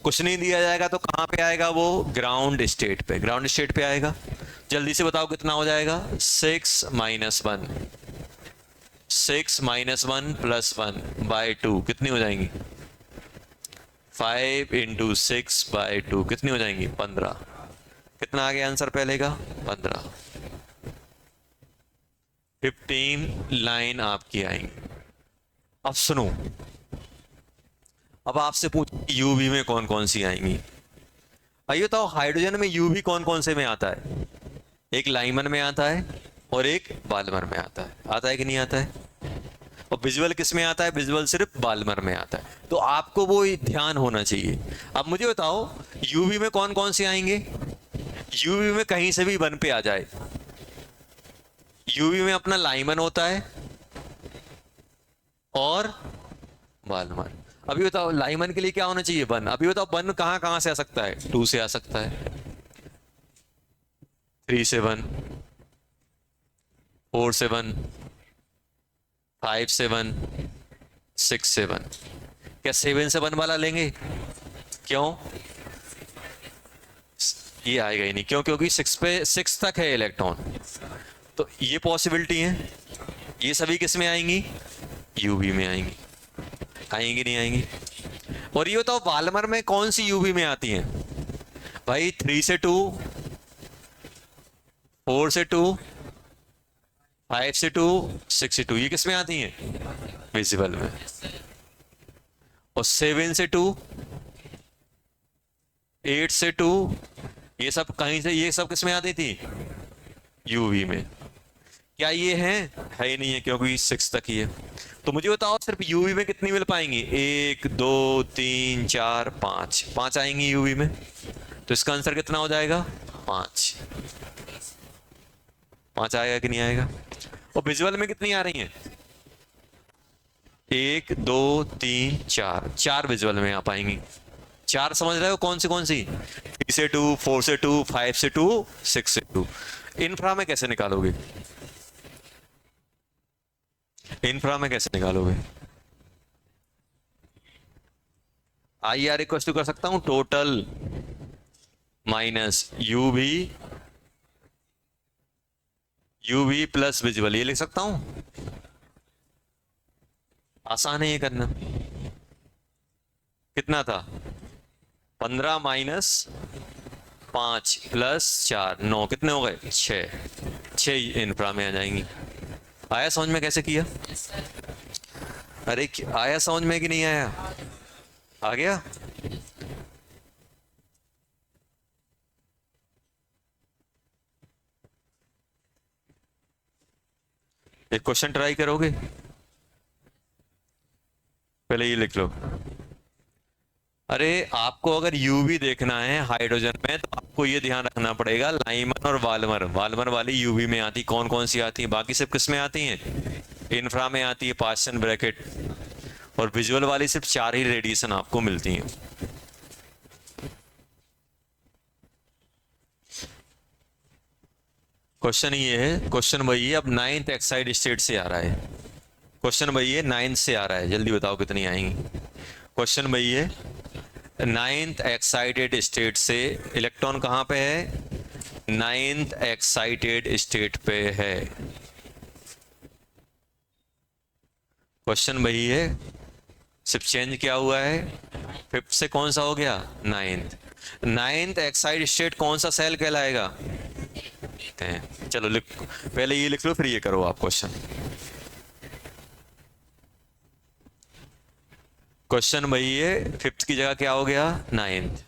कुछ नहीं दिया जाएगा तो कहां पे आएगा वो, ग्राउंड स्टेट पे, ग्राउंड स्टेट पे आएगा। जल्दी से बताओ कितना हो जाएगा, 6 - 1, 6 - 1 + 1/2 कितनी हो जाएंगी, 5 × 6/2 कितनी हो जाएंगी, 15। कितना आ गया आंसर पहले का, 15। 15 लाइन आपकी आएंगी। अब सुनो, अब आपसे पूछ यूवी में कौन कौन सी आएंगी। आइए बताओ, हाइड्रोजन में यूवी कौन कौन से में आता है, एक लाइमन में आता है और एक बाल्मर में आता है कि नहीं आता है। और विजुअल किस में आता है? विजुअल सिर्फ बाल्मर में आता है। तो आपको वो ध्यान होना चाहिए। अब मुझे बताओ यूवी में कौन कौन से आएंगे? यूवी में कहीं से भी वन पे आ जाए। यूवी में अपना लाइमन होता है और बाल्मर। अभी बताओ लाइमन के लिए क्या होना चाहिए? वन। अभी बताओ वन कहां कहां से आ सकता है? टू से आ सकता है, थ्री से वन, फोर से वन, फाइव से वन, सिक्स से वन। क्या सेवन से वन वाला लेंगे? क्यों? ये आएगा ही नहीं। क्यों? क्योंकि सिक्स तक है इलेक्ट्रॉन। तो ये पॉसिबिलिटी है। ये सभी किस में आएंगी? यूवी में आएंगी। आएंगी नहीं आएंगी? और ये बताओ बाल्मर में कौन सी यूवी में आती हैं? भाई थ्री से टू, फोर से टू, फाइव से टू, सिक्स से टू। ये किस में आती हैं? विजिबल में। और सेवन से टू, एट से टू, ये सब कहीं से, ये सब किस में आती थी? यूवी में। क्या ये है ही नहीं है, क्योंकि सिक्स तक ही है। तो मुझे बताओ सिर्फ यूवी में कितनी मिल पाएंगी? एक, दो, तीन, चार, पांच। पांच आएंगी यूवी में। तो इसका आंसर कितना हो जाएगा? पांच। पांच आएगा कि नहीं आएगा? और विजुअल में कितनी आ रही हैं? एक, दो, तीन, चार। चार विजुअल में आ पाएंगी। चार समझ रहे हो कौन सी? थ्री से टू, फोर से टू, फाइव से टू, सिक्स से टू। इंफ्रा में कैसे निकालोगे? इंफ्रा में कैसे निकालोगे? आई आर इक्वल टू कर सकता हूं total minus UV, UV plus visual. ये लिख सकता हूं। आसान है ये करना। कितना था? 15 माइनस 5 प्लस 4, 9। कितने हो गए? 6। 6 इंफ्रा में आ जाएंगी। आया समझ में कैसे किया? अरे आया समझ में कि नहीं आया? आ गया? एक क्वेश्चन ट्राई करोगे? पहले ये लिख लो। अरे आपको अगर यूवी देखना है हाइड्रोजन में तो आपको ये ध्यान रखना पड़ेगा लाइमन और वाल्मर। वाल्मर वाली यूवी में आती कौन कौन सी आती है? बाकी सब किस में आती हैं? इंफ्रा में आती है, पास्टन ब्रैकेट। और विजुअल वाली सिर्फ 4 ही रेडिएशन आपको मिलती हैं। क्वेश्चन ये है, क्वेश्चन वही है। अब 9th एक्साइड स्टेट से आ रहा है क्वेश्चन। वही है 9th से आ रहा है। जल्दी बताओ कितनी आएंगी? क्वेश्चन वही है 9th एक्साइटेड स्टेट से। इलेक्ट्रॉन कहां पे है? 9th एक्साइटेड स्टेट पे है। क्वेश्चन वही है, सिर्फ चेंज क्या हुआ है? 5th से कौन सा हो गया? 9th। 9th एक्साइड स्टेट कौन सा सेल कहलाएगा? चलो लिख, पहले ये लिख लो फिर ये करो आप क्वेश्चन। क्वेश्चन वही है, 5th की जगह क्या हो गया? 9th।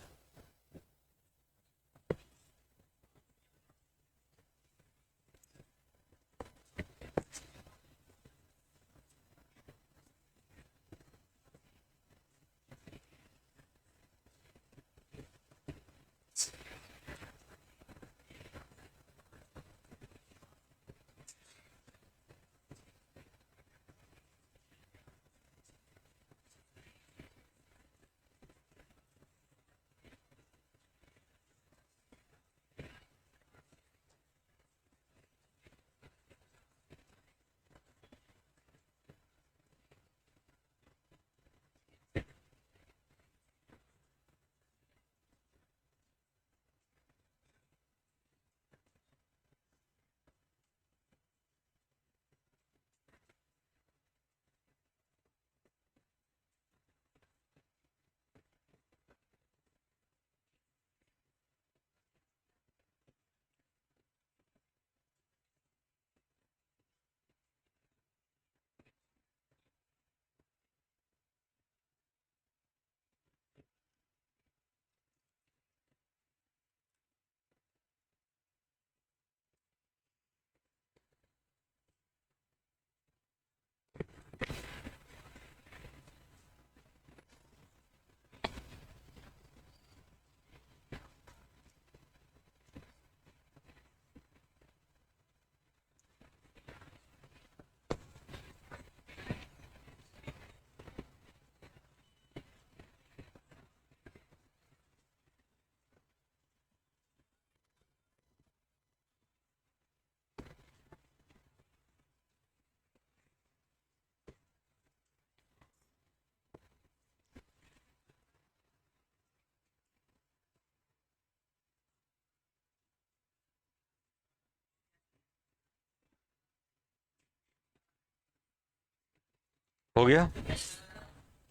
हो गया?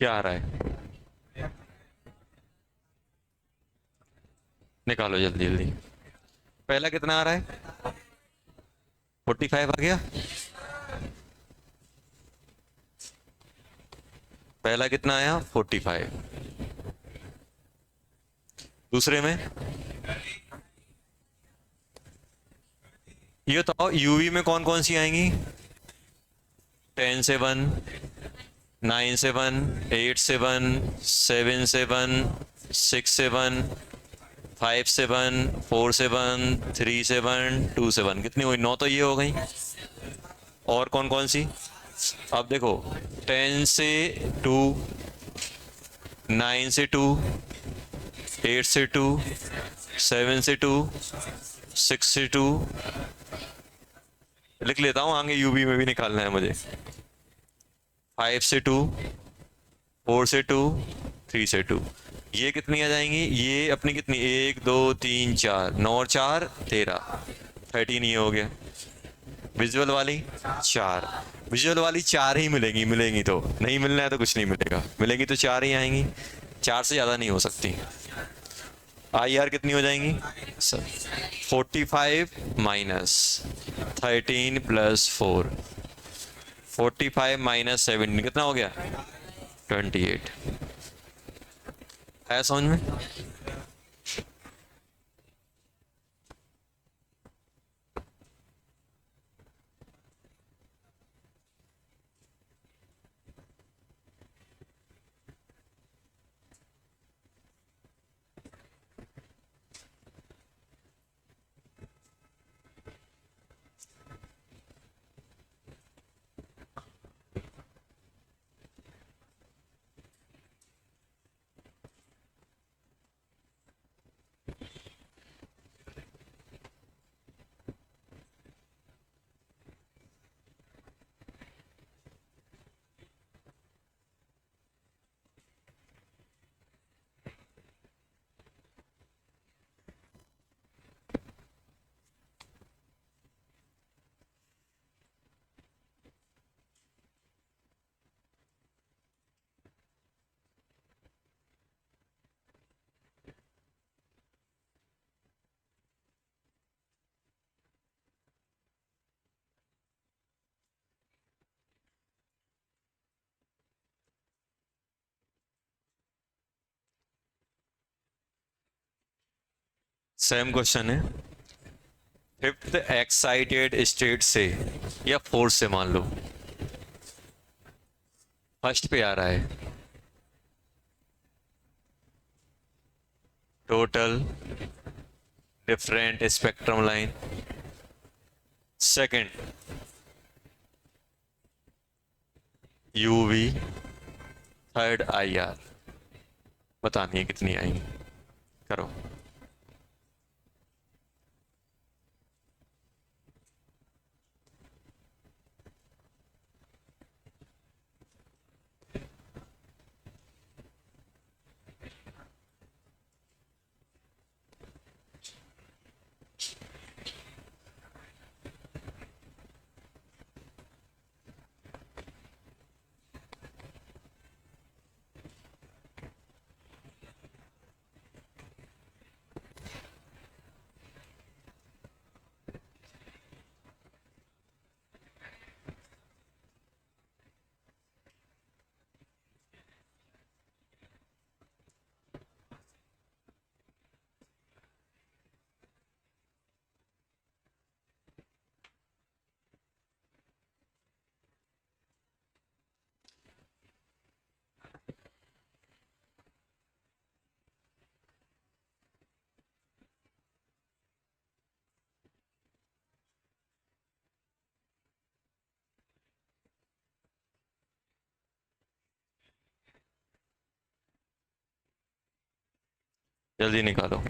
क्या आ रहा है? निकालो जल्दी जल्दी। पहला कितना आ रहा है? 45 आ गया। पहला कितना आया? 45। दूसरे में ये बताओ यूवी में कौन कौन सी आएंगी? 10 7, 9 7, 8 7, 7 7, 6 7, 5 7, 4 7, 3 7, 2 7। कितनी हुई? 9 तो ये हो गई। और कौन कौन सी? अब देखो, 10 से 2, 9 से 2, 8 से 2, 7 से 2, 6 से 2। लिख लेता हूं, आगे यूबी में भी निकालना है मुझे। 5 से 2, 4 से 2, 3 से 2। ये कितनी आ जाएंगी? ये अपनी कितनी? 1 2 3 4, 9 और 4 13, 13 ये हो गया। विजुअल वाली 4। विजुअल वाली 4 ही मिलेंगी, मिलेंगी तो, नहीं मिलना है तो कुछ नहीं मिलेगा, मिलेंगी तो 4 ही आएंगी, 4 से ज़्यादा नहीं हो सकती। आई आर कितनी हो जाएंगी सर? 45 माइनस 13 प्लस 4, 45 माइनस 17 कितना हो गया? 28। है समझ में? सेम क्वेश्चन है। फिफ्थ एक्साइटेड स्टेट से या फोर्थ से मान लो, फर्स्ट पे आ रहा है total different spectrum line, second UV, third I R. बतानी है कितनी आएंगी, करो। जल्दी निकालो।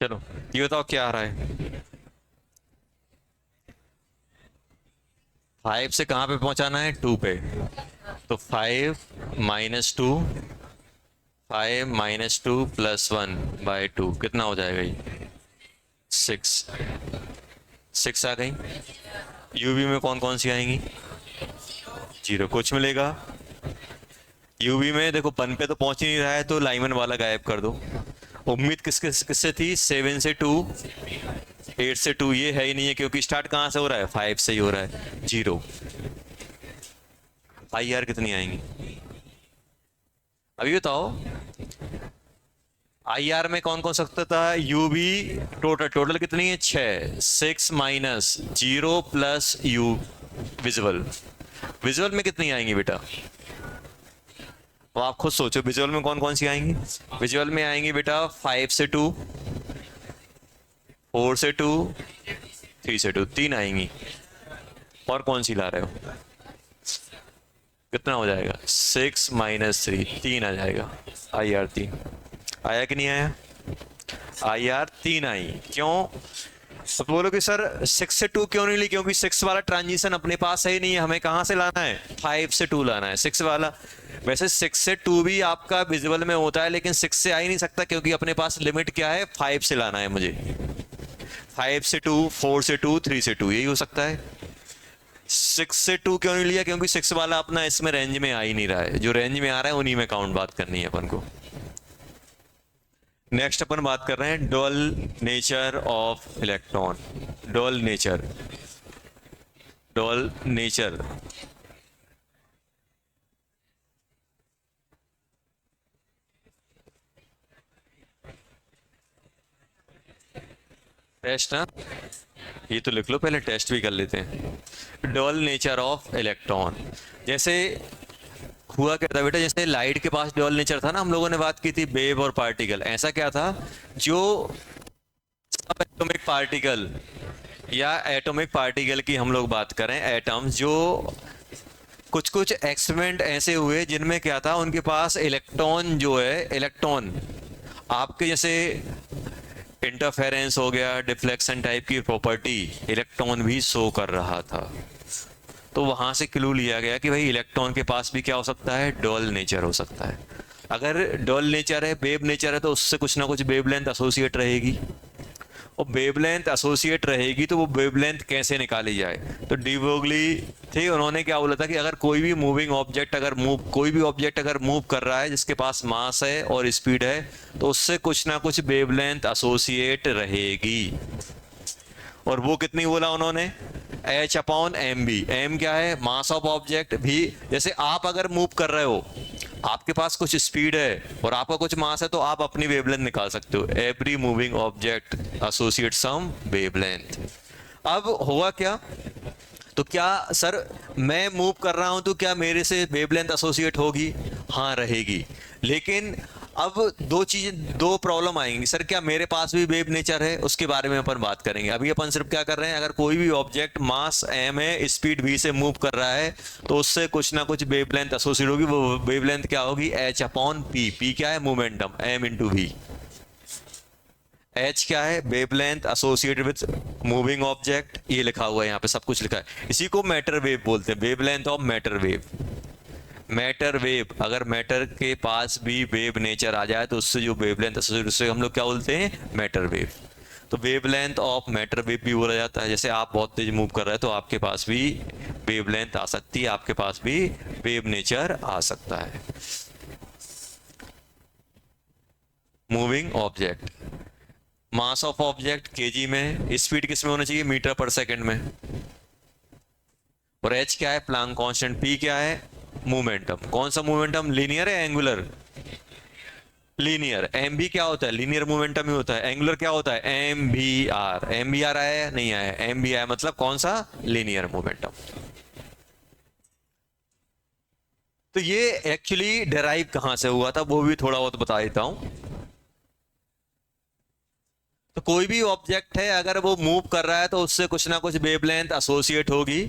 चलो ये बताओ क्या आ रहा है। 5 से कहाँ पे पहुंचाना है, 2 पे। तो 5 - 2, 5 - 2 +1/2 कितना हो जाएगा ये, 6। 6 आ गई। यूवी में कौन कौन सी आएंगी, 0 कुछ मिलेगा। यूवी में देखो 1 पे तो पहुंच ही नहीं रहा है, तो लाइमन वाला गायब कर दो। उम्मीद किससे थी, 7 से 2, 8 से 2, ये है ही नहीं है क्योंकि स्टार्ट कहाँ से हो रहा है, 5 से ही हो रहा है, 0। IR कितनी आएंगी, अभी बताओ। IR में कौन कौन सकता था, यूवी टोटल कितनी है, 6। 6 - 0 + U विजुअल। विजुअल में कितनी आएंगी बेटा, तो आप खुद सोचो विजुअल में कौन कौन सी आएंगी। विजुअल में आएंगी बेटा 5 से 2, 4 से 2, 3 से 2, 3 आएंगी। और कौन सी ला रहे हो, कितना हो जाएगा, 6 - 3, 3 आ जाएगा। IR 3 आया कि नहीं आया, IR 3 आई। क्यों, तो बोलो कि सर 6 से 2 क्यों नहीं ली, क्योंकि 6 वाला ट्रांजिशन अपने पास है ही नहीं है, हमें कहां से लाना है, 5 से 2 लाना है 6 वाला। वैसे 6 से 2 भी आपका विजुअल में होता है, लेकिन 6 से आ ही नहीं सकता क्योंकि अपने पास लिमिट क्या है, 5 से लाना है मुझे। 5 से 2, 4 से 2, 3 से 2, यही हो सकता है। 6 से 2 क्यों नहीं लिया, क्योंकि 6 वाला अपना इसमें रेंज में आ ही नहीं रहा है, जो रेंज में आ रहा है उन्हीं में काउंट बात करनी है अपन को। नेक्स्ट अपन बात कर रहे हैं dual nature of electron. Dual nature, dual nature. Test ना, ये तो लिख लो, पहले टेस्ट भी कर लेते हैं। डुअल नेचर ऑफ इलेक्ट्रॉन, जैसे हुआ क्या था बेटा, जैसे लाइट के पास डुअल नेचर था ना, हम लोगों ने बात की थी वेव और पार्टिकल। ऐसा क्या था, जो सब एटॉमिक पार्टिकल या एटॉमिक पार्टिकल की हम लोग बात करें, एटम्स, जो कुछ कुछ एक्सपेरिमेंट ऐसे हुए जिनमें क्या था, उनके पास इलेक्ट्रॉन जो है, इलेक्ट्रॉन आपके जैसे इंटरफेरेंस हो गया, डिफ्लेक्शन टाइप की प्रॉपर्टी इलेक्ट्रॉन भी शो कर रहा था। तो वहां से क्लू लिया गया कि भाई इलेक्ट्रॉन के पास भी क्या हो सकता है, डुअल नेचर हो सकता है। अगर डुअल नेचर है, वेव नेचर है, तो उससे कुछ ना कुछ वेवलेंथ एसोसिएट रहेगी, और वेवलेंथ एसोसिएट रहेगी तो वो वेवलेंथ कैसे निकाली जाए। तो डी ब्रोगली थे, उन्होंने क्या बोला था कि अगर कोई भी मूविंग ऑब्जेक्ट कोई भी ऑब्जेक्ट अगर मूव कर रहा है जिसके पास मास है और स्पीड है, तो उससे कुछ ना कुछ वेवलेंथ एसोसिएट रहेगी। और वो कितनी बोला उन्होंने, H/mv। m क्या है, मास ऑफ ऑब्जेक्ट भी। जैसे आप अगर मूव कर रहे हो, आपके पास कुछ स्पीड है और आपका कुछ मास है, तो आप अपनी वेवलेंथ निकाल सकते हो। एवरी मूविंग ऑब्जेक्ट एसोसिएट सम वेवलेंथ। अब हुआ क्या, तो क्या सर मैं मूव कर रहा हूं तो क्या मेरे से वेवलेंथ एसोसिएट होगी, हाँ रहेगी। लेकिन अब दो प्रॉब्लम आएंगी, सर क्या मेरे पास भी वेव नेचर है, उसके बारे में अपन बात करेंगे। अभी अपन सिर्फ क्या कर रहे हैं, अगर कोई भी ऑब्जेक्ट मास m है, स्पीड v से मूव कर रहा है, तो उससे कुछ ना कुछ वेवलेंथ एसोसिएट होगी। वो वेवलेंथ क्या होगी, H/p। p क्या है, मोमेंटम, m × v। H क्या है, wavelength associated with moving object, ये लिखा हुआ है यहाँ पे, सब कुछ लिखा है। इसी को मैटर वेव बोलते हैं, wavelength of matter wave. Matter wave, अगर मैटर के पास भी वेव नेचर आ जाए तो उससे जो वेवलेंथ एसोसिएटेड, उससे हम लोग क्या बोलते हैं, मैटर वेव। तो वेवलेंथ ऑफ मैटर वेव भी बोला जाता है। जैसे आप बहुत तेज मूव कर रहे हैं तो आपके पास भी वेवलेंथ आ सकती है, आपके पास भी वेव नेचर आ सकता है। Moving object, mass of object KG में, स्पीड किस में होना चाहिए, मीटर/सेकंड में। और h क्या है, प्लांक कांस्टेंट। p क्या है, मोमेंटम। कौन सा मोमेंटम, लीनियर है एंगुलर, लीनियर। एम भी क्या होता है, लीनियर मोमेंटम ही होता है। एंगुलर क्या होता है, M B R. M B R आया नहीं आया, एम बी आया, मतलब कौन सा, लीनियर मोमेंटम। तो ये एक्चुअली डेराइव कहां से हुआ था वो भी थोड़ा बहुत बता देता हूं। तो कोई भी ऑब्जेक्ट है अगर वो मूव कर रहा है तो उससे कुछ ना कुछ वेवलेंथ एसोसिएट होगी।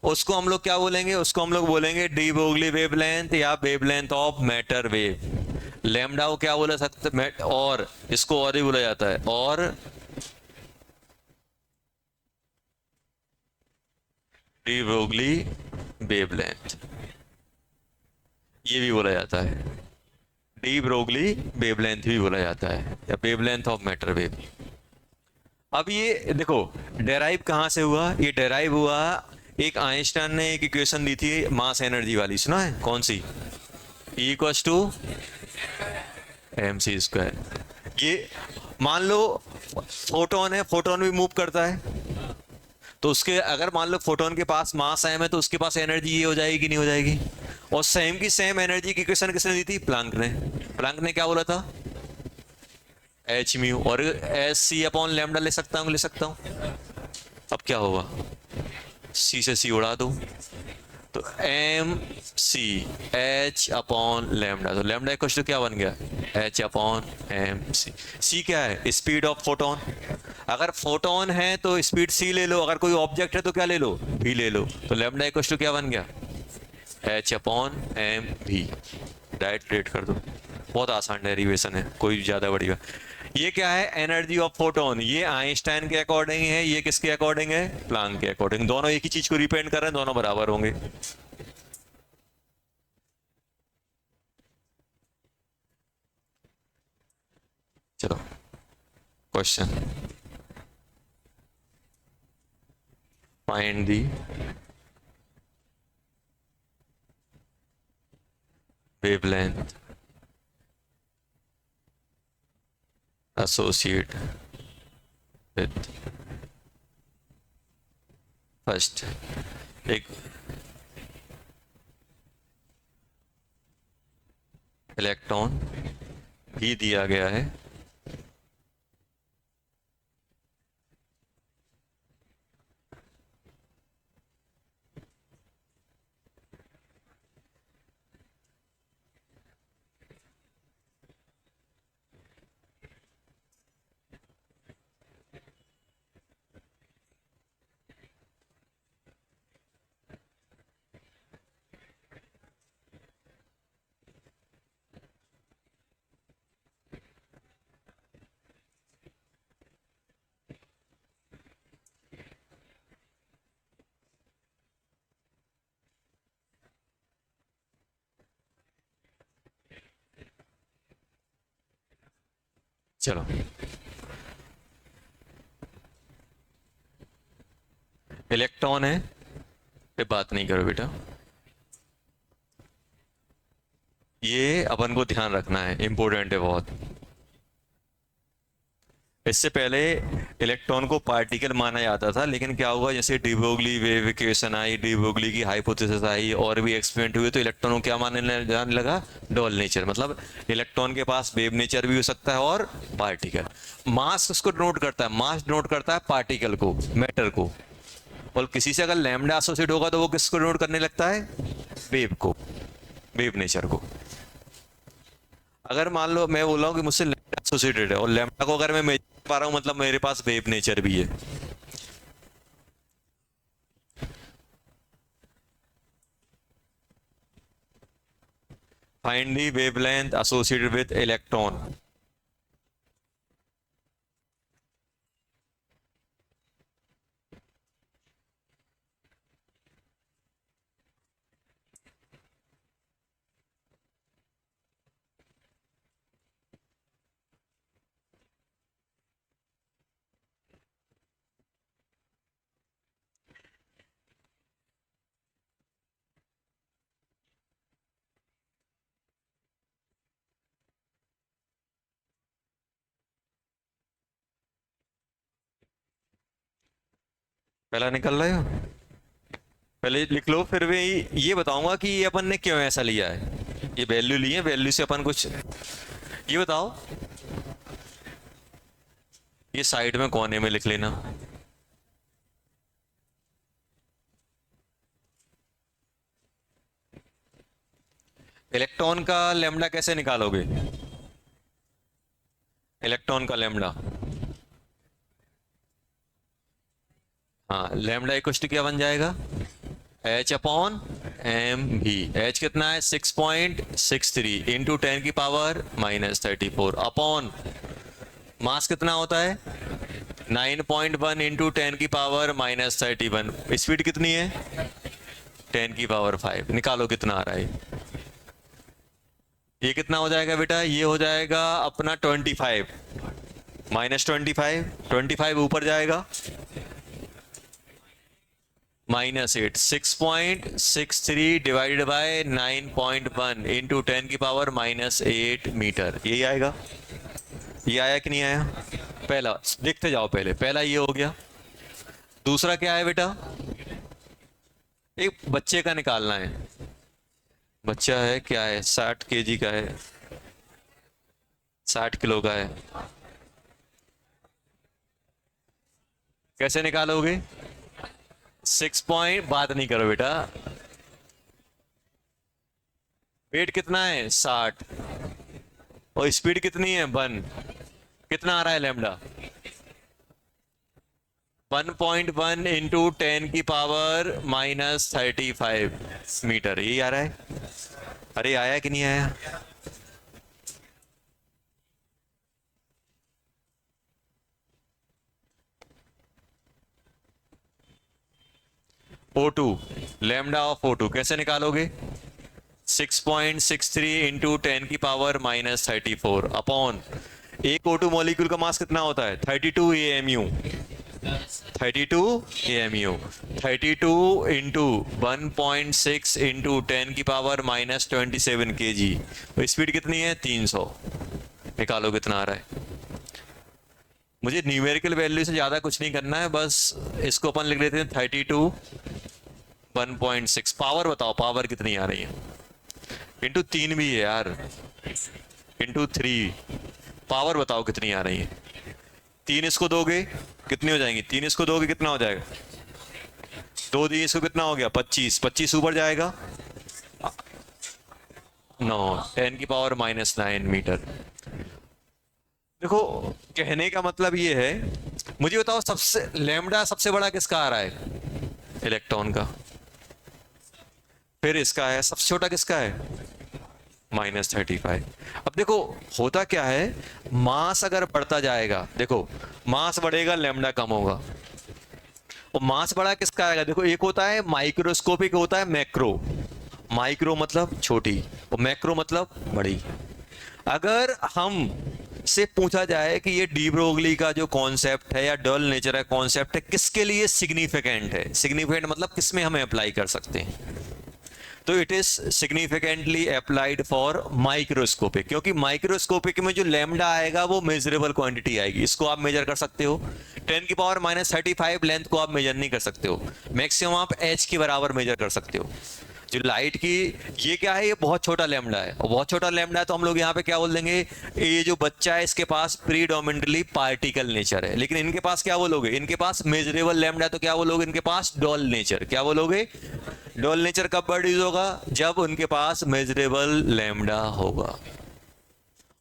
उसको हम लोग क्या बोलेंगे, उसको हम लोग बोलेंगे डी ब्रोगली वेवलेंथ या wavelength of matter wave. Lambda को क्या बोला सकते मैं, और इसको और ही बोला जाता है, और डी ब्रोगली वेवलेंथ, ये भी बोला जाता है, डी ब्रोगली वेवलेंथ भी बोला जाता है, या वेवलेंथ ऑफ मैटर वेव। अब ये देखो डेराइव कहाँ से हुआ, ये डेराइव हुआ, एक आइंस्टाइन ने एक इक्वेशन दी थी मास एनर्जी वाली, सुना है कौन सी, E equals to MC square. ये मान लो फोटोन है, फोटोन भी मूव करता है, तो उसके अगर मान लो फोटोन के पास मास m है तो उसके पास एनर्जी ये हो जाएगी कि नहीं हो जाएगी। और सेम की सेम एनर्जी की इक्वेशन किसने दी थी, प्लांक ने। प्लांक ने क्या बोला था, h म्यू, और एस सी अपॉन लैम्डा ले सकता हूँ, ले सकता हूँ। अब क्या होगा, c से c उड़ा दो, तो M C H upon lambda, तो लैम्डा इक्वल टू क्या बन गया, H upon M C. C क्या है, स्पीड ऑफ फोटोन। अगर फोटोन है तो स्पीड सी ले लो, अगर कोई ऑब्जेक्ट है तो क्या ले लो, भी ले लो, तो लैम्डा इक्वल टू क्या बन गया, एच अपॉन एम भी। डायरेक्ट रेट कर दो, बहुत आसान डेरिवेशन है, कोई ज्यादा बड़ी बात। ये क्या है, एनर्जी ऑफ फोटोन, ये आइंस्टाइन के अकॉर्डिंग है, ये किसके अकॉर्डिंग है, प्लांक के अकॉर्डिंग। दोनों एक ही चीज को रिप्रेजेंट कर रहे हैं, दोनों बराबर होंगे। चलो question, find the wavelength associate with, first एक इलेक्ट्रॉन भी दिया गया है, चलो इलेक्ट्रॉन है, पे बात नहीं करो बेटा, ये अपन को ध्यान रखना है, इंपॉर्टेंट है बहुत। इससे पहले इलेक्ट्रॉन को पार्टिकल माना जाता था, लेकिन क्या हुआ, जैसे डी ब्रोगली वेव इक्वेशन आई, डी ब्रोगली की हाइपोथेसिस आई, और भी एक्सपेरिमेंट हुए, तो इलेक्ट्रॉन को क्या मानने जाने लगा, डबल नेचर। मतलब इलेक्ट्रॉन के पास वेव नेचर भी हो सकता है और पार्टिकल। मास उसको डिनोट करता है, मास डिनोट करता है पार्टिकल को, मैटर को। और किसी से अगर लैम्डा एसोसिएट होगा तो वो किसको डिनोट करने लगता है, वेव को, वेव नेचर को। अगर मान लो मैं बोल रहा हूँ कि मुझसे लैम्डा एसोसिएटेड है, और लैम्डा को अगर मैं मेजर कर पा रहा हूँ, मतलब मेरे पास वेव नेचर भी है। Find the wavelength associated with electron. पहला निकल रहे हो, पहले लिख लो, फिर भी ये बताऊंगा कि ये अपन ने क्यों ऐसा लिया है। ये वैल्यू लिए, वैल्यू से अपन कुछ, ये बताओ, ये साइड में कोने में लिख लेना। इलेक्ट्रॉन का लैम्डा कैसे निकालोगे, इलेक्ट्रॉन का लैम्डा, हाँ लैम्डा इक्वल टू क्या बन जाएगा, एच अपॉन mv। h कितना है 6.63 इंटू 10⁻⁻34 अपॉन मास कितना होता है 9.1 इंटू 10⁻⁻31। स्पीड कितनी है 10⁵ निकालो कितना आ रहा है। ये कितना हो जाएगा बेटा, ये हो जाएगा अपना 25 -25 ऊपर जाएगा -8 6.63 डिवाइडेड बाय 9.1 इंटू 10⁻⁻8 मीटर, यही आएगा। ये आया कि नहीं आया? पहला देखते जाओ, पहला ये हो गया। दूसरा क्या है बेटा, एक बच्चे का निकालना है। बच्चा है क्या है 60 kg का है, 60 किलो का है। कैसे निकालोगे? 6 पॉइंट, बात नहीं करो बेटा। वेट कितना है 60 और स्पीड कितनी है 1। कितना आ रहा है लैम्डा 1.1 इंटू 10⁻⁻35 मीटर, यही आ रहा है। अरे आया कि नहीं आया? O2 लैम्डा ऑफ O2 कैसे निकालोगे? 6.63 इंटू 10⁻⁻34 अपॉन एक O2 मॉलिक्यूल का मास कितना होता है 32 AMU। 32 into 1.6 into 10⁻⁻27 kg। तो स्पीड कितनी है 300। निकालो कितना आ रहा है। मुझे न्यूमेरिकल वैल्यू से ज्यादा कुछ नहीं करना है, बस इसको अपन लिख लेते हैं 32 1.6। पावर बताओ, पावर कितनी आ रही है? इंटू 3 भी है यार, इंटू 3। पावर बताओ कितनी आ रही है। 3 इसको दोगे कितनी हो जाएंगी? 3 इसको दोगे कितना हो जाएगा? 2 दी इसको कितना हो गया 25। 25 ऊपर जाएगा 9 10⁻⁻9 मीटर। देखो कहने का मतलब ये है, मुझे बताओ सबसे लैम्डा सबसे बड़ा किसका आ रहा है? इलेक्ट्रॉन का। फिर इसका है, सबसे छोटा किसका है? -35। अब देखो होता क्या है, मास अगर बढ़ता जाएगा, देखो मास बढ़ेगा लैम्डा कम होगा। और मास बड़ा किसका आएगा? देखो एक होता है माइक्रोस्कोपिक, होता है मैक्रो। माइक्रो मतलब छोटी और मैक्रो मतलब बड़ी। अगर हम से पूछा जाए कि ये डी ब्रोगली का जो कॉन्सेप्ट है या डल नेचर का कॉन्सेप्ट है किसके लिए सिग्निफिकेंट है, सिग्निफिकेंट मतलब किसमें हमें अप्लाई कर सकते हैं, तो it is significantly applied for microscopic. क्योंकि माइक्रोस्कोपिक में जो लैम्डा आएगा वो मेजरेबल क्वांटिटी आएगी, इसको आप मेजर कर सकते हो। 10⁻⁻35 लेंथ को आप मेजर नहीं कर सकते हो, मैक्सिमम आप एच के बराबर मेजर कर सकते हो। जो लाइट की ये क्या है, ये बहुत छोटा लैम्डा है, और बहुत छोटा लैम्डा है तो हम लोग यहाँ पे क्या बोल देंगे, ये जो बच्चा है इसके पास प्रीडोमिनेंटली पार्टिकल नेचर है। लेकिन इनके पास क्या बोलोगे, इनके पास मेजरेबल लैम्डा, तो क्या बोलोगे इनके पास डॉल नेचर। क्या बोलोगे? डॉल नेचर कब वर्ड यूज होगा? जब उनके पास मेजरेबल लैम्डा होगा।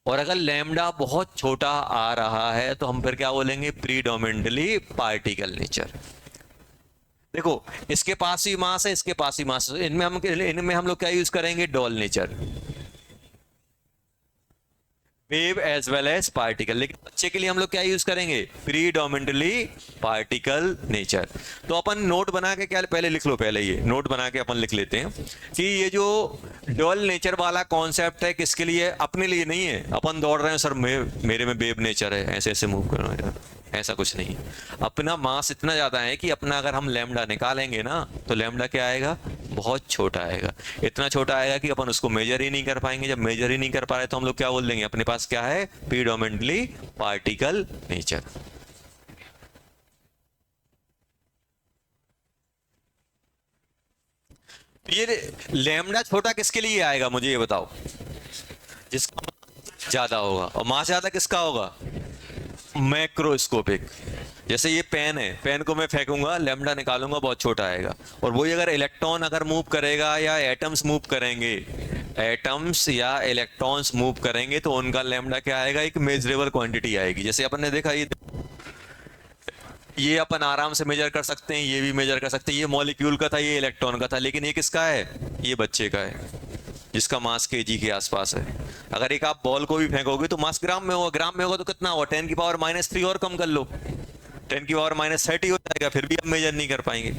और अगर लैम्डा बहुत छोटा आ रहा है तो हम फिर क्या बोलेंगे, प्रीडोमिनेंटली पार्टिकल नेचर। देखो इसके पास ही मास है, इसके पास ही मास है, इनमें हम लोग क्या यूज करेंगे, dual nature, wave as well as particle. लेकिन बच्चे के लिए हम लोग क्या यूज करेंगे, प्रीडोमिनेंटली पार्टिकल नेचर। तो अपन नोट बना के क्या, पहले लिख लो, पहले ये नोट बना के अपन लिख लेते हैं कि ये जो डॉल नेचर वाला कॉन्सेप्ट है किसके लिए, अपने लिए नहीं है। अपन दौड़ रहे हैं सर मेरे में वेव नेचर है, ऐसे ऐसे मूव करना, ऐसा कुछ नहीं। अपना मास इतना ज्यादा है कि अपना अगर हम लैम्डा निकालेंगे ना तो लैम्डा क्या आएगा, बहुत छोटा आएगा। इतना छोटा आएगा कि अपन उसको मेजर ही नहीं कर पाएंगे। जब मेजर ही नहीं कर पा रहे तो हम लोग क्या बोल देंगे, अपने पास क्या है, प्रीडोमिनेंटली पार्टिकल नेचर। ये लैम्डा छोटा किसके लिए आएगा मुझे ये बताओ, जिसका ज्यादा होगा। और मास ज्यादा किसका होगा, मैक्रोस्कोपिक। जैसे ये पेन है, पेन को मैं फेंकूंगा, लैम्डा निकालूंगा, बहुत छोटा आएगा। और वही अगर इलेक्ट्रॉन अगर मूव करेगा या एटम्स मूव करेंगे, एटम्स या इलेक्ट्रॉन्स मूव करेंगे तो उनका लैम्डा क्या आएगा, एक मेजरेबल क्वांटिटी आएगी। जैसे अपन ने देखा ये अपन आराम से मेजर कर सकते हैं, ये भी मेजर कर सकते हैं। ये मॉलिक्यूल का था, ये इलेक्ट्रॉन का था, लेकिन ये किसका है? ये बच्चे का है, जिसका मास केजी के आसपास है। अगर एक आप बॉल को भी फेंकोगे तो मास ग्राम में होगा, ग्राम में होगा तो कितना होगा? 10⁻³ और कम कर लो, 10⁻30 हो जाएगा, फिर भी हम मेजर नहीं कर पाएंगे।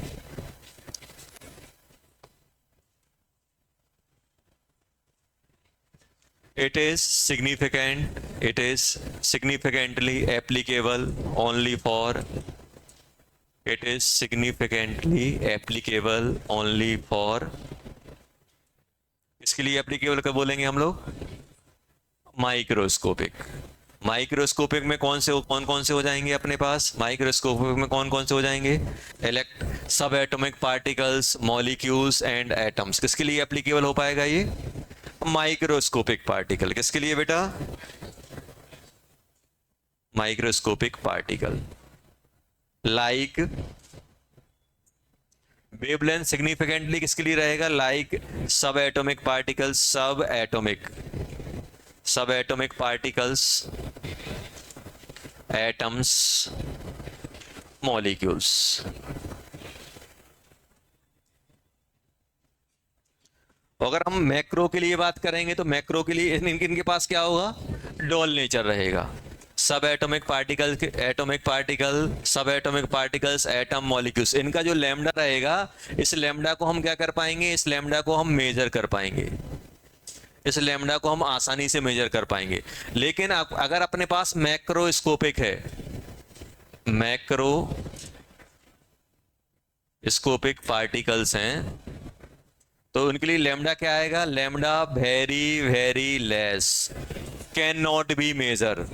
It is significant, it is significantly applicable only for, it is significantly applicable only for, इसके लिए एप्लीकेबल कब बोलेंगे हम लोग? माइक्रोस्कोपिक। माइक्रोस्कोपिक में कौन कौन से हो जाएंगे अपने पास? माइक्रोस्कोपिक में कौन कौन से हो जाएंगे? सब atomic particles, molecules and atoms. किसके लिए एप्लीकेबल हो पाएगा ये? Microscopic particle. किसके लिए बेटा? Microscopic particle. Like wavelength significantly किसके लिए रहेगा? लाइक सब एटॉमिक पार्टिकल्स, सब एटॉमिक पार्टिकल्स, एटम्स, मॉलिक्यूल्स। अगर हम मैक्रो के लिए बात करेंगे तो मैक्रो के लिए इनके पास क्या होगा? डॉल नेचर रहेगा। सब एटॉमिक पार्टिकल, सब एटॉमिक पार्टिकल्स, एटम, मॉलिक्यूल्स, इनका जो लैम्डा रहेगा, इस लैम्डा को हम क्या कर पाएंगे? इस लैम्डा को हम मेजर कर पाएंगे, इस लैम्डा को हम आसानी से मेजर कर पाएंगे। लेकिन अगर अपने पास मैक्रोस्कोपिक है, मैक्रोस्कोपिक पार्टिकल्स हैं, तो उनके लिए लैम्डा क्या आएगा? Lambda very very less, can not be measure,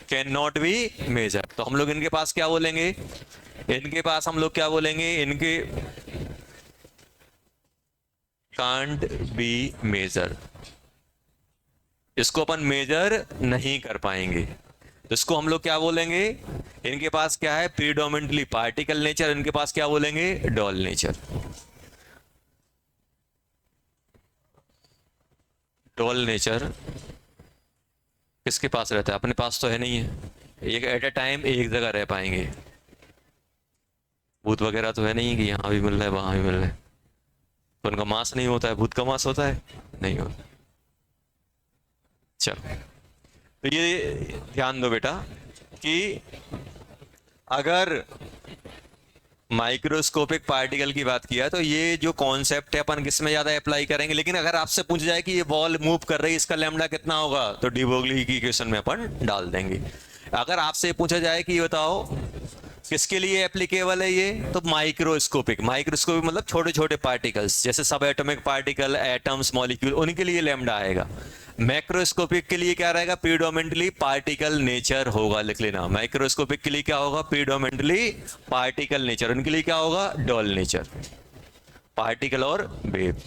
can not be measure. तो हम लोग इनके पास क्या बोलेंगे? इनके पास हम लोग क्या बोलेंगे? इनके कांट बी मेजर, इसको अपन मेजर नहीं कर पाएंगे। तो इसको हम लोग क्या बोलेंगे? इनके पास क्या है? प्रीडोमिनेंटली पार्टिकल नेचर, इनके पास क्या बोलेंगे? Doll nature. डॉल नेचर किसके पास रहता है? अपने पास तो है नहीं है, एक एट ए टाइम एक जगह रह पाएंगे। भूत वगैरह तो है नहीं कि यहाँ भी मिल रहा है वहां भी मिल रहा है, तो उनका मास नहीं होता है। भूत का मास होता है? नहीं होता। चलो, तो ये ध्यान दो बेटा कि अगर माइक्रोस्कोपिक पार्टिकल की बात किया तो ये जो कॉन्सेप्ट है अपन किस में ज्यादा अप्लाई करेंगे। लेकिन अगर आपसे पूछ जाए कि ये बॉल मूव कर रही है, इसका लैम्डा कितना होगा, तो डी ब्रोगली की इक्वेशन में अपन डाल देंगे। अगर आपसे पूछा जाए कि ये बताओ किसके लिए एप्लीकेबल है ये, तो माइक्रोस्कोपिक मतलब छोटे छोटे पार्टिकल्स, जैसे सब एटॉमिक पार्टिकल, एटम्स, मॉलिक्यूल, उनके लिए लैम्डा आएगा। मैक्रोस्कोपिक के लिए क्या रहेगा? प्रीडोमिनेंटली पार्टिकल नेचर होगा, लिख लेना। माइक्रोस्कोपिक के लिए क्या होगा? Predominantly particle nature. उनके लिए क्या होगा? डॉल नेचर, पार्टिकल और वेव।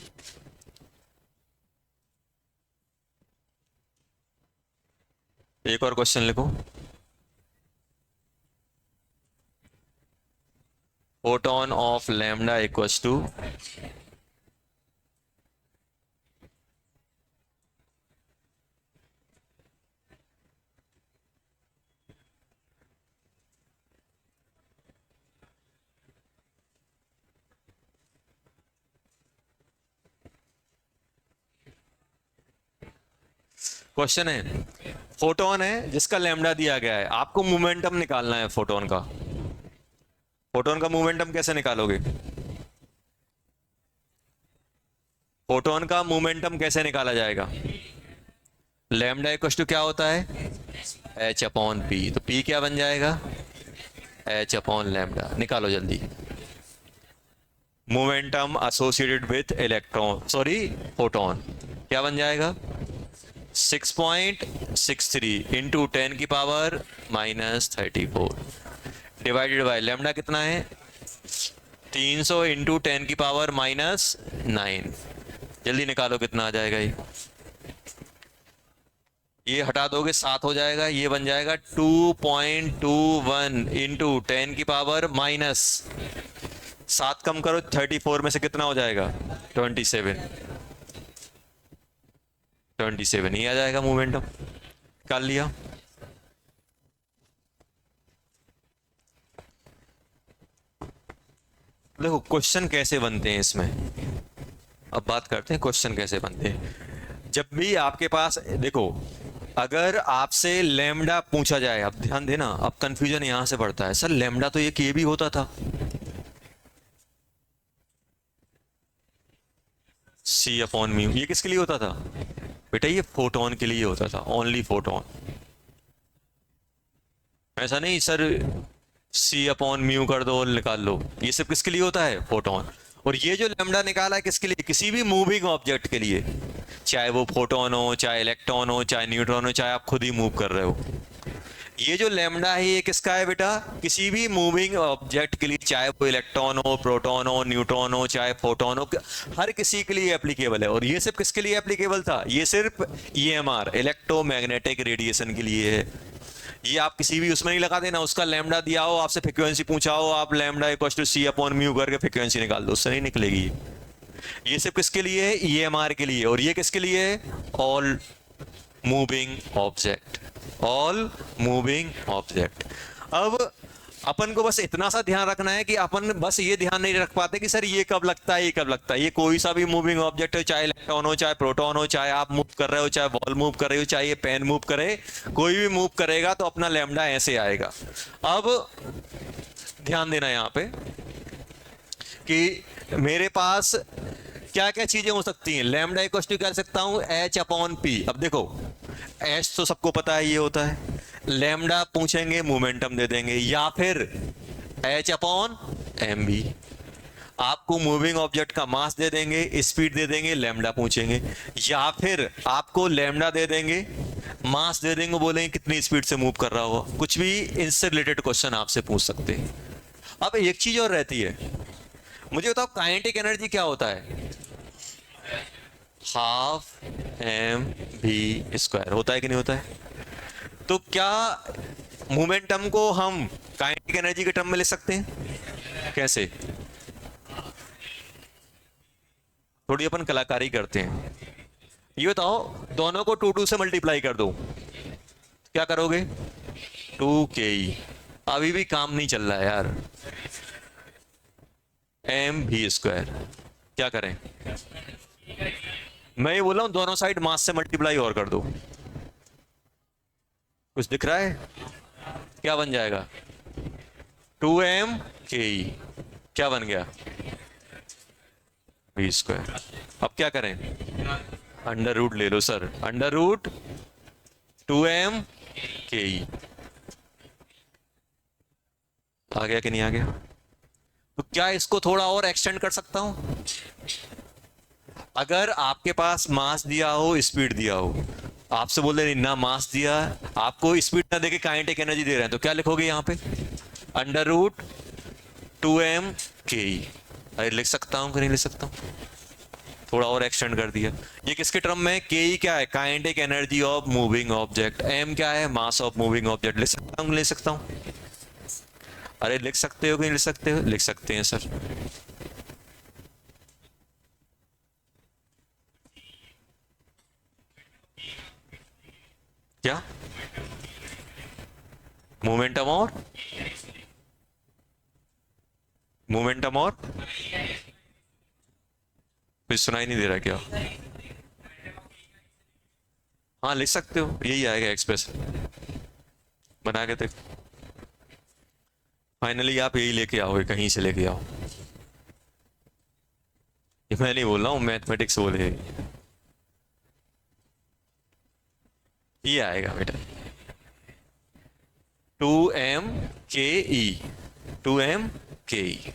एक और क्वेश्चन लिखो। Photon of lambda equals to, question है फोटोन है जिसका लैम्डा दिया गया है, आपको मोमेंटम निकालना है फोटोन का। फोटोन का मोमेंटम कैसे निकालोगे? फोटोन का मोमेंटम कैसे निकाला जाएगा? लैम्डा इक्वल टू क्या होता है? H upon P. तो पी क्या बन जाएगा? H upon lambda. निकालो जल्दी। Momentum associated with electron, sorry photon, क्या बन जाएगा? 6.63 इंटू 10⁻⁻34 डिवाइडेड बाय लैम्डा कितना है? 300 इंटू 10⁻⁹। जल्दी निकालो कितना आ जाएगा ये हटा दोगे 7 हो जाएगा, ये बन जाएगा 2.21 इंटू 10⁻⁻7 कम करो 34 में से कितना हो जाएगा? 27 ही आ जाएगा मोमेंटम। कर लिया। देखो क्वेश्चन कैसे बनते हैं इसमें, अब बात करते हैं क्वेश्चन कैसे बनते हैं। जब भी आपके पास देखो, अगर आपसे लैम्डा पूछा जाए, अब ध्यान देना, अब कंफ्यूजन यहां से बढ़ता है, सर लैम्डा तो ये के भी होता था, सी अपॉन म्यू, ये किसके लिए होता था बेटा, ये फोटोन के लिए होता था, ओनली फोटोन। ऐसा नहीं सर सी अपॉन म्यू कर दो और निकाल लो, ये सब किसके लिए होता है, फोटोन। और ये जो लैम्डा निकाला है किसके लिए, किसी भी मूविंग ऑब्जेक्ट के लिए, चाहे वो फोटोन हो, चाहे इलेक्ट्रॉन हो, चाहे न्यूट्रॉन हो, चाहे आप खुद ही मूव कर रहे हो। ये जो लैम्डा है ये किसका है बेटा, किसी भी मूविंग ऑब्जेक्ट के लिए, चाहे वो इलेक्ट्रॉन हो, प्रोटॉन हो, न्यूट्रॉन हो, चाहे फोटोन हो, हर किसी के लिए एप्लीकेबल है। और ये सिर्फ किसके लिए एप्लीकेबल था, ये सिर्फ ईएमआर, इलेक्ट्रोमैग्नेटिक रेडिएशन के लिए है। ये आप किसी भी उसमें नहीं लगा देना, उसका लैम्डा दिया हो, आपसे फ्रीक्वेंसी पूछा हो, आप lambda equal to C upon mu करके फ्रीक्वेंसी निकाल दो, उससे नहीं निकलेगी। ये सिर्फ किसके लिए है, ईएमआर के लिए। और ये किसके लिए है, all moving object, all moving object. अब अपन को बस इतना सा ध्यान रखना है कि अपन बस ये ध्यान नहीं रख पाते कि सर ये कब लगता है, ये कब लगता है। ये कोई सा भी मूविंग ऑब्जेक्ट हो, चाहे इलेक्ट्रॉन हो, चाहे प्रोटॉन हो, चाहे आप मूव कर रहे हो, चाहे बॉल मूव कर रही हो, चाहे ये पेन मूव करे, कोई भी मूव करेगा तो अपना लैम्डा ऐसे आएगा। अब ध्यान देना यहां पे कि मेरे पास क्या क्या चीजें हो सकती हैं। लैम्डा इक्वल टू क्या सकता हूं, एच अपॉन पी। अब देखो एच तो सबको पता है ये होता है, लैम्डा पूछेंगे मोमेंटम दे देंगे, या फिर एच अपॉन एम बी, आपको मूविंग ऑब्जेक्ट का मास दे देंगे, स्पीड दे देंगे, लैम्डा पूछेंगे, या फिर आपको लैम्डा दे देंगे, मास दे देंगे, बोलेंगे कितनी स्पीड से मूव कर रहा होगा। कुछ भी इनसे रिलेटेड क्वेश्चन आपसे पूछ सकते हैं। अब एक चीज और रहती है, मुझे बताओ काइनेटिक एनर्जी क्या होता है, हाफ एम भी स्क्वायर होता है कि नहीं होता है। तो क्या मोमेंटम को हम काइनेटिक एनर्जी के टर्म में ले सकते हैं, कैसे, थोड़ी अपन कलाकारी करते हैं। ये बताओ दोनों को 2 से मल्टीप्लाई कर दो, क्या करोगे, 2ke। अभी भी काम नहीं चल रहा है यार, एम भी स्क्वायर, क्या करें, मैं ये बोल रहा हूं दोनों साइड मास से मल्टीप्लाई और कर दो। कुछ दिख रहा है, क्या बन जाएगा, 2mke, क्या बन गया, बी स्क्वायर। अब क्या करें, अंडर रूट ले लो सर, अंडर रूट 2mke। आ गया कि नहीं आ गया। तो क्या इसको थोड़ा और एक्सटेंड कर सकता हूं, अगर आपके पास मास दिया हो, स्पीड दिया हो, आपसे बोल रहे ना मास दिया, आपको स्पीड ना देके काइनेटिक एनर्जी दे रहे हैं, तो क्या लिखोगे यहां पे, अंडर रूट 2mke। अरे लिख सकता हूं कि नहीं लिख सकता हूं, थोड़ा और एक्सटेंड कर दिया। ये किसके टर्म में, के क्या है, kinetic energy of moving object, M क्या है, मास ऑफ मूविंग ऑब्जेक्ट। लिख सकता हूं, लिख सकता हूं, अरे लिख सकते हो कि नहीं लिख सकते हो, लिख सकते हैं सर। क्या मोमेंटम और मोमेंटम और कुछ सुनाई नहीं दे रहा क्या, हाँ लिख सकते हो, यही आएगा एक्सप्रेस, बना के देखो। फाइनली आप यही लेके आओगे, कहीं से लेके आओ, ये मैं नहीं बोल रहा हूँ, मैथमेटिक्स बोले, ये आएगा बेटा 2mke, 2mke।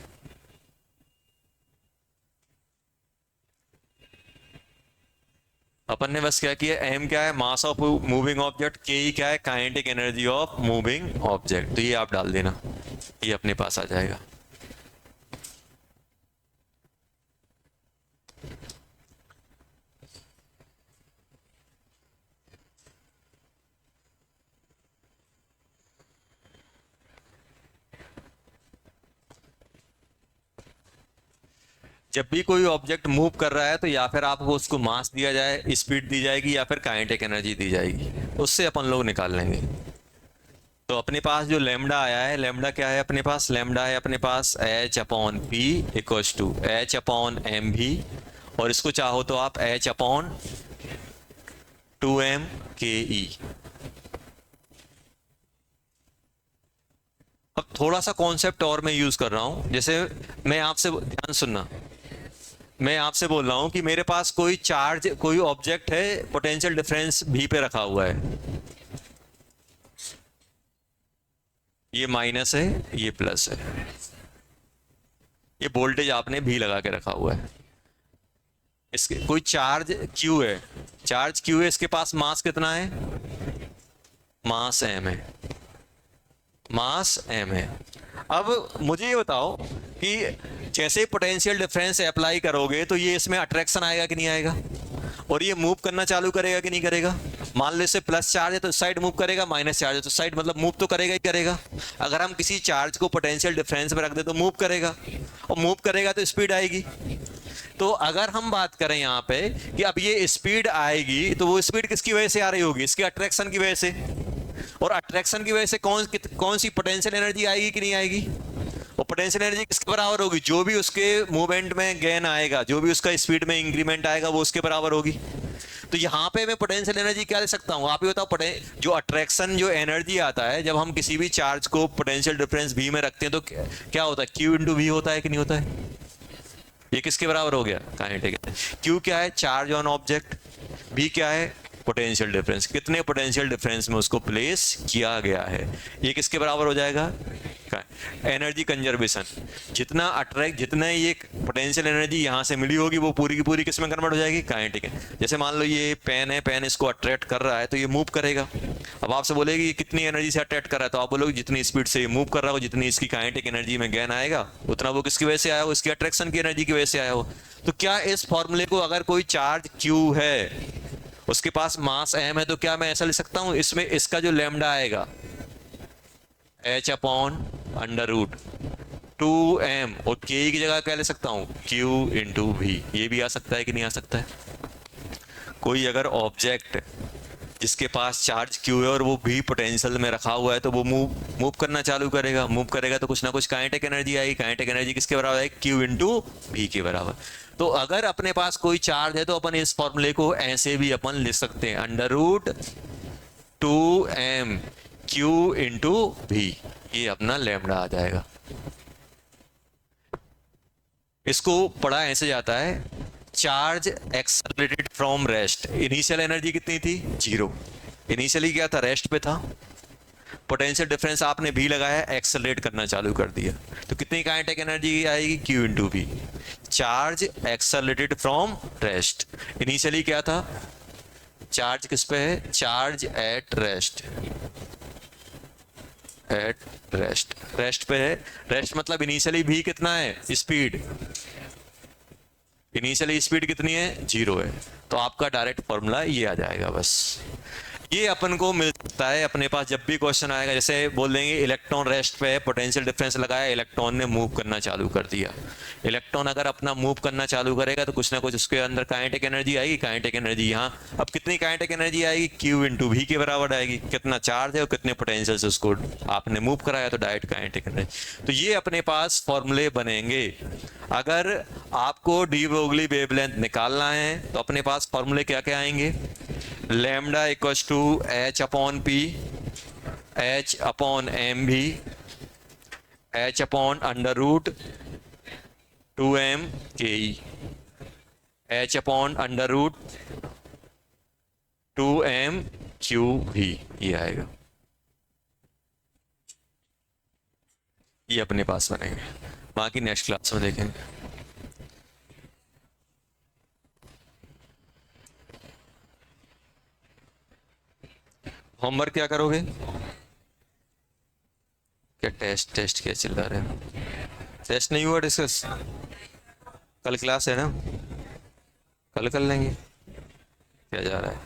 अपन ने बस क्या किया, m क्या है, mass of moving object, ke क्या है, kinetic energy of moving object. तो ये आप डाल देना, ये अपने पास आ जाएगा। जब भी कोई ऑब्जेक्ट मूव कर रहा है तो या फिर आपको उसको मास दिया जाए, स्पीड दी जाएगी, या फिर काइनेटिक एनर्जी दी जाएगी, उससे अपन लोग निकाल लेंगे। तो अपने पास जो लेमडा आया है, लेमडा क्या है अपने पास? लेमडा है अपने पास H upon P equals to H upon M भी, और इसको चाहो तो आप एच अपॉन 2m के ई। अब थोड़ा सा कॉन्सेप्ट और मैं यूज कर रहा हूं, जैसे मैं आपसे, ध्यान सुनना, मैं आपसे बोल रहा हूं कि मेरे पास कोई चार्ज, कोई ऑब्जेक्ट है, पोटेंशियल डिफरेंस भी पे रखा हुआ है, ये माइनस है, ये प्लस है, ये वोल्टेज आपने भी लगा के रखा हुआ है। इसके कोई चार्ज क्यू है, चार्ज क्यू है, इसके पास मास कितना है? मास एम है, मास एम है। अब मुझे ये बताओ कि जैसे पोटेंशियल डिफरेंस अप्लाई करोगे तो ये इसमें अट्रैक्शन आएगा कि नहीं आएगा, और ये मूव करना चालू करेगा कि नहीं करेगा? मान लो इससे प्लस चार्ज है तो साइड मूव करेगा, माइनस चार्ज है तो साइड, मतलब मूव तो करेगा ही करेगा। अगर हम किसी चार्ज को पोटेंशियल डिफरेंस में रख दे तो मूव करेगा, और मूव करेगा तो स्पीड आएगी। तो अगर हम बात करें यहाँ पे कि अब ये स्पीड आएगी, तो वो स्पीड किसकी वजह से आ रही होगी? इसके अट्रैक्शन की वजह से। और अट्रैक्शन की वजह से कौन सी पोटेंशियल एनर्जी आएगी कि नहीं आएगी? और पोटेंशियल एनर्जी किसके बराबर होगी? जो भी उसके मूवमेंट में गेन आएगा, जो भी उसका स्पीड में इंक्रीमेंट आएगा, वो उसके बराबर होगी। तो यहाँ पे मैं पोटेंशियल एनर्जी क्या ले सकता हूँ? आप ही बताओ। जो अट्रैक्शन, जो एनर्जी आता है जब हम किसी भी चार्ज को पोटेंशियल डिफरेंस v में रखते हैं, तो क्या होता है? q इंटू वी होता है कि नहीं होता है? ये किसके बराबर हो गया? Kinetic energy. q क्या है? Charge on object. v क्या है? पोटेंशियल डिफरेंस, कितने पोटेंशियल डिफरेंस में उसको प्लेस किया गया है। ये किसके बराबर हो जाएगा? Energy conservation. जितना अट्रैक्ट, जितना ये पोटेंशियल एनर्जी यहाँ से मिली होगी, वो पूरी की पूरी किसमें कन्वर्ट हो जाएगी? काइनेटिक है। जैसे मान लो ये पेन है, पेन इसको अट्रैक्ट कर रहा है तो ये मूव करेगा। अब आपसे बोलेगी ये कितनी एनर्जी से अट्रैक्ट कर रहा है, तो आप बोलोगे जितनी स्पीड से ये मूव कर रहा हो, जितनी इसकी काइनेटिक एनर्जी में गेन आएगा, उतना वो किसकी वजह से आया हो? इसकी अट्रैक्शन की एनर्जी की वजह से आया हो। तो क्या इस फॉर्मूले को, अगर कोई चार्ज क्यू है, उसके पास मास एम है, तो क्या मैं ऐसा लिख सकता हूं? इसमें इसका जो लैम्डा आएगा h upon under root 2m, और k की जगह क्या ले सकता हूं? q into V. ये भी आ सकता है कि नहीं आ सकता है? कोई अगर ऑब्जेक्ट जिसके पास चार्ज q है और वो भी पोटेंशियल में रखा हुआ है, तो वो मूव करना चालू करेगा। मूव करेगा तो कुछ ना कुछ काइनेटिक एनर्जी आएगी। काइनेटिक एनर्जी किसके बराबर है? q इंटू वी के बराबर। तो अगर अपने पास कोई चार्ज है तो अपन इस फॉर्मूले को ऐसे भी अपन लिख सकते हैं, under root 2m q into V. ये अपना लैम्डा आ जाएगा। इसको पढ़ा ऐसे जाता है, charge accelerated from rest. Initial energy कितनी थी? 0। इनिशियली क्या था? रेस्ट पे था। पोटेंशियल डिफरेंस आपने भी लगाया, एक्सेलरेट करना चालू कर दिया, तो कितनी काइनेटिक एनर्जी आएगी? q into V. Charge accelerated from rest. Initially क्या था? चार्ज किस पे है? Charge at rest. At rest, rest पे है। रेस्ट मतलब इनिशियली भी कितना है? स्पीड। इनिशियली स्पीड कितनी है? 0 है। तो आपका डायरेक्ट फॉर्मूला ये आ जाएगा। बस ये अपन को मिल सकता है अपने पास जब भी क्वेश्चन आएगा। जैसे बोल देंगे इलेक्ट्रॉन रेस्ट पे है, पोटेंशियल डिफरेंस लगाया, इलेक्ट्रॉन ने मूव करना चालू कर दिया। इलेक्ट्रॉन अगर अपना मूव करना चालू करेगा तो कुछ ना कुछ उसके अंदर काइनेटिक एनर्जी आएगी। काइनेटिक एनर्जी यहाँ अब कितनी काइनेटिक एनर्जी आएगी? q इंटू वी के बराबर आएगी। कितना चार्ज है और कितने पोटेंशियल से उसको आपने मूव कराया, तो डायरेक्ट काइनेटिक एनर्जी। तो ये अपने पास फॉर्मूले बनेंगे। अगर आपको डी ब्रोगली वेवलेंथ निकालना है तो अपने पास फॉर्मूले क्या क्या आएंगे? Lambda equals to h upon p, h upon m भी, h upon under root 2m K E, h upon under root 2m q भी। ये आएगा, ये अपने पास बनेंगे। बाकी नेक्स्ट क्लास में देखेंगे। होमवर्क क्या करोगे? क्या टेस्ट क्या चिल्ला रहे हैं? टेस्ट नहीं हुआ डिस्कस? कल क्लास है ना, कल कर लेंगे। क्या जा रहा है?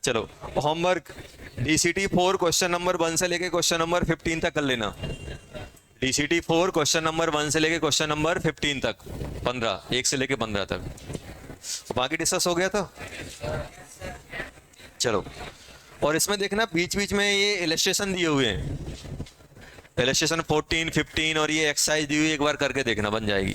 चलो होमवर्क DCT 4 क्वेश्चन नंबर 1 से लेके क्वेश्चन नंबर 15 तक कर लेना। DCT 4 क्वेश्चन नंबर 1 से लेके क्वेश्चन नंबर 15 तक, 15, 1 से लेके 15 तक। बाकी डिस्कस हो गया था। चलो और इसमें देखना बीच बीच में ये इलस्ट्रेशन दिए हुए हैं, इलस्ट्रेशन 14, 15 और ये एक्सरसाइज दी हुई, एक बार करके देखना बन जाएगी।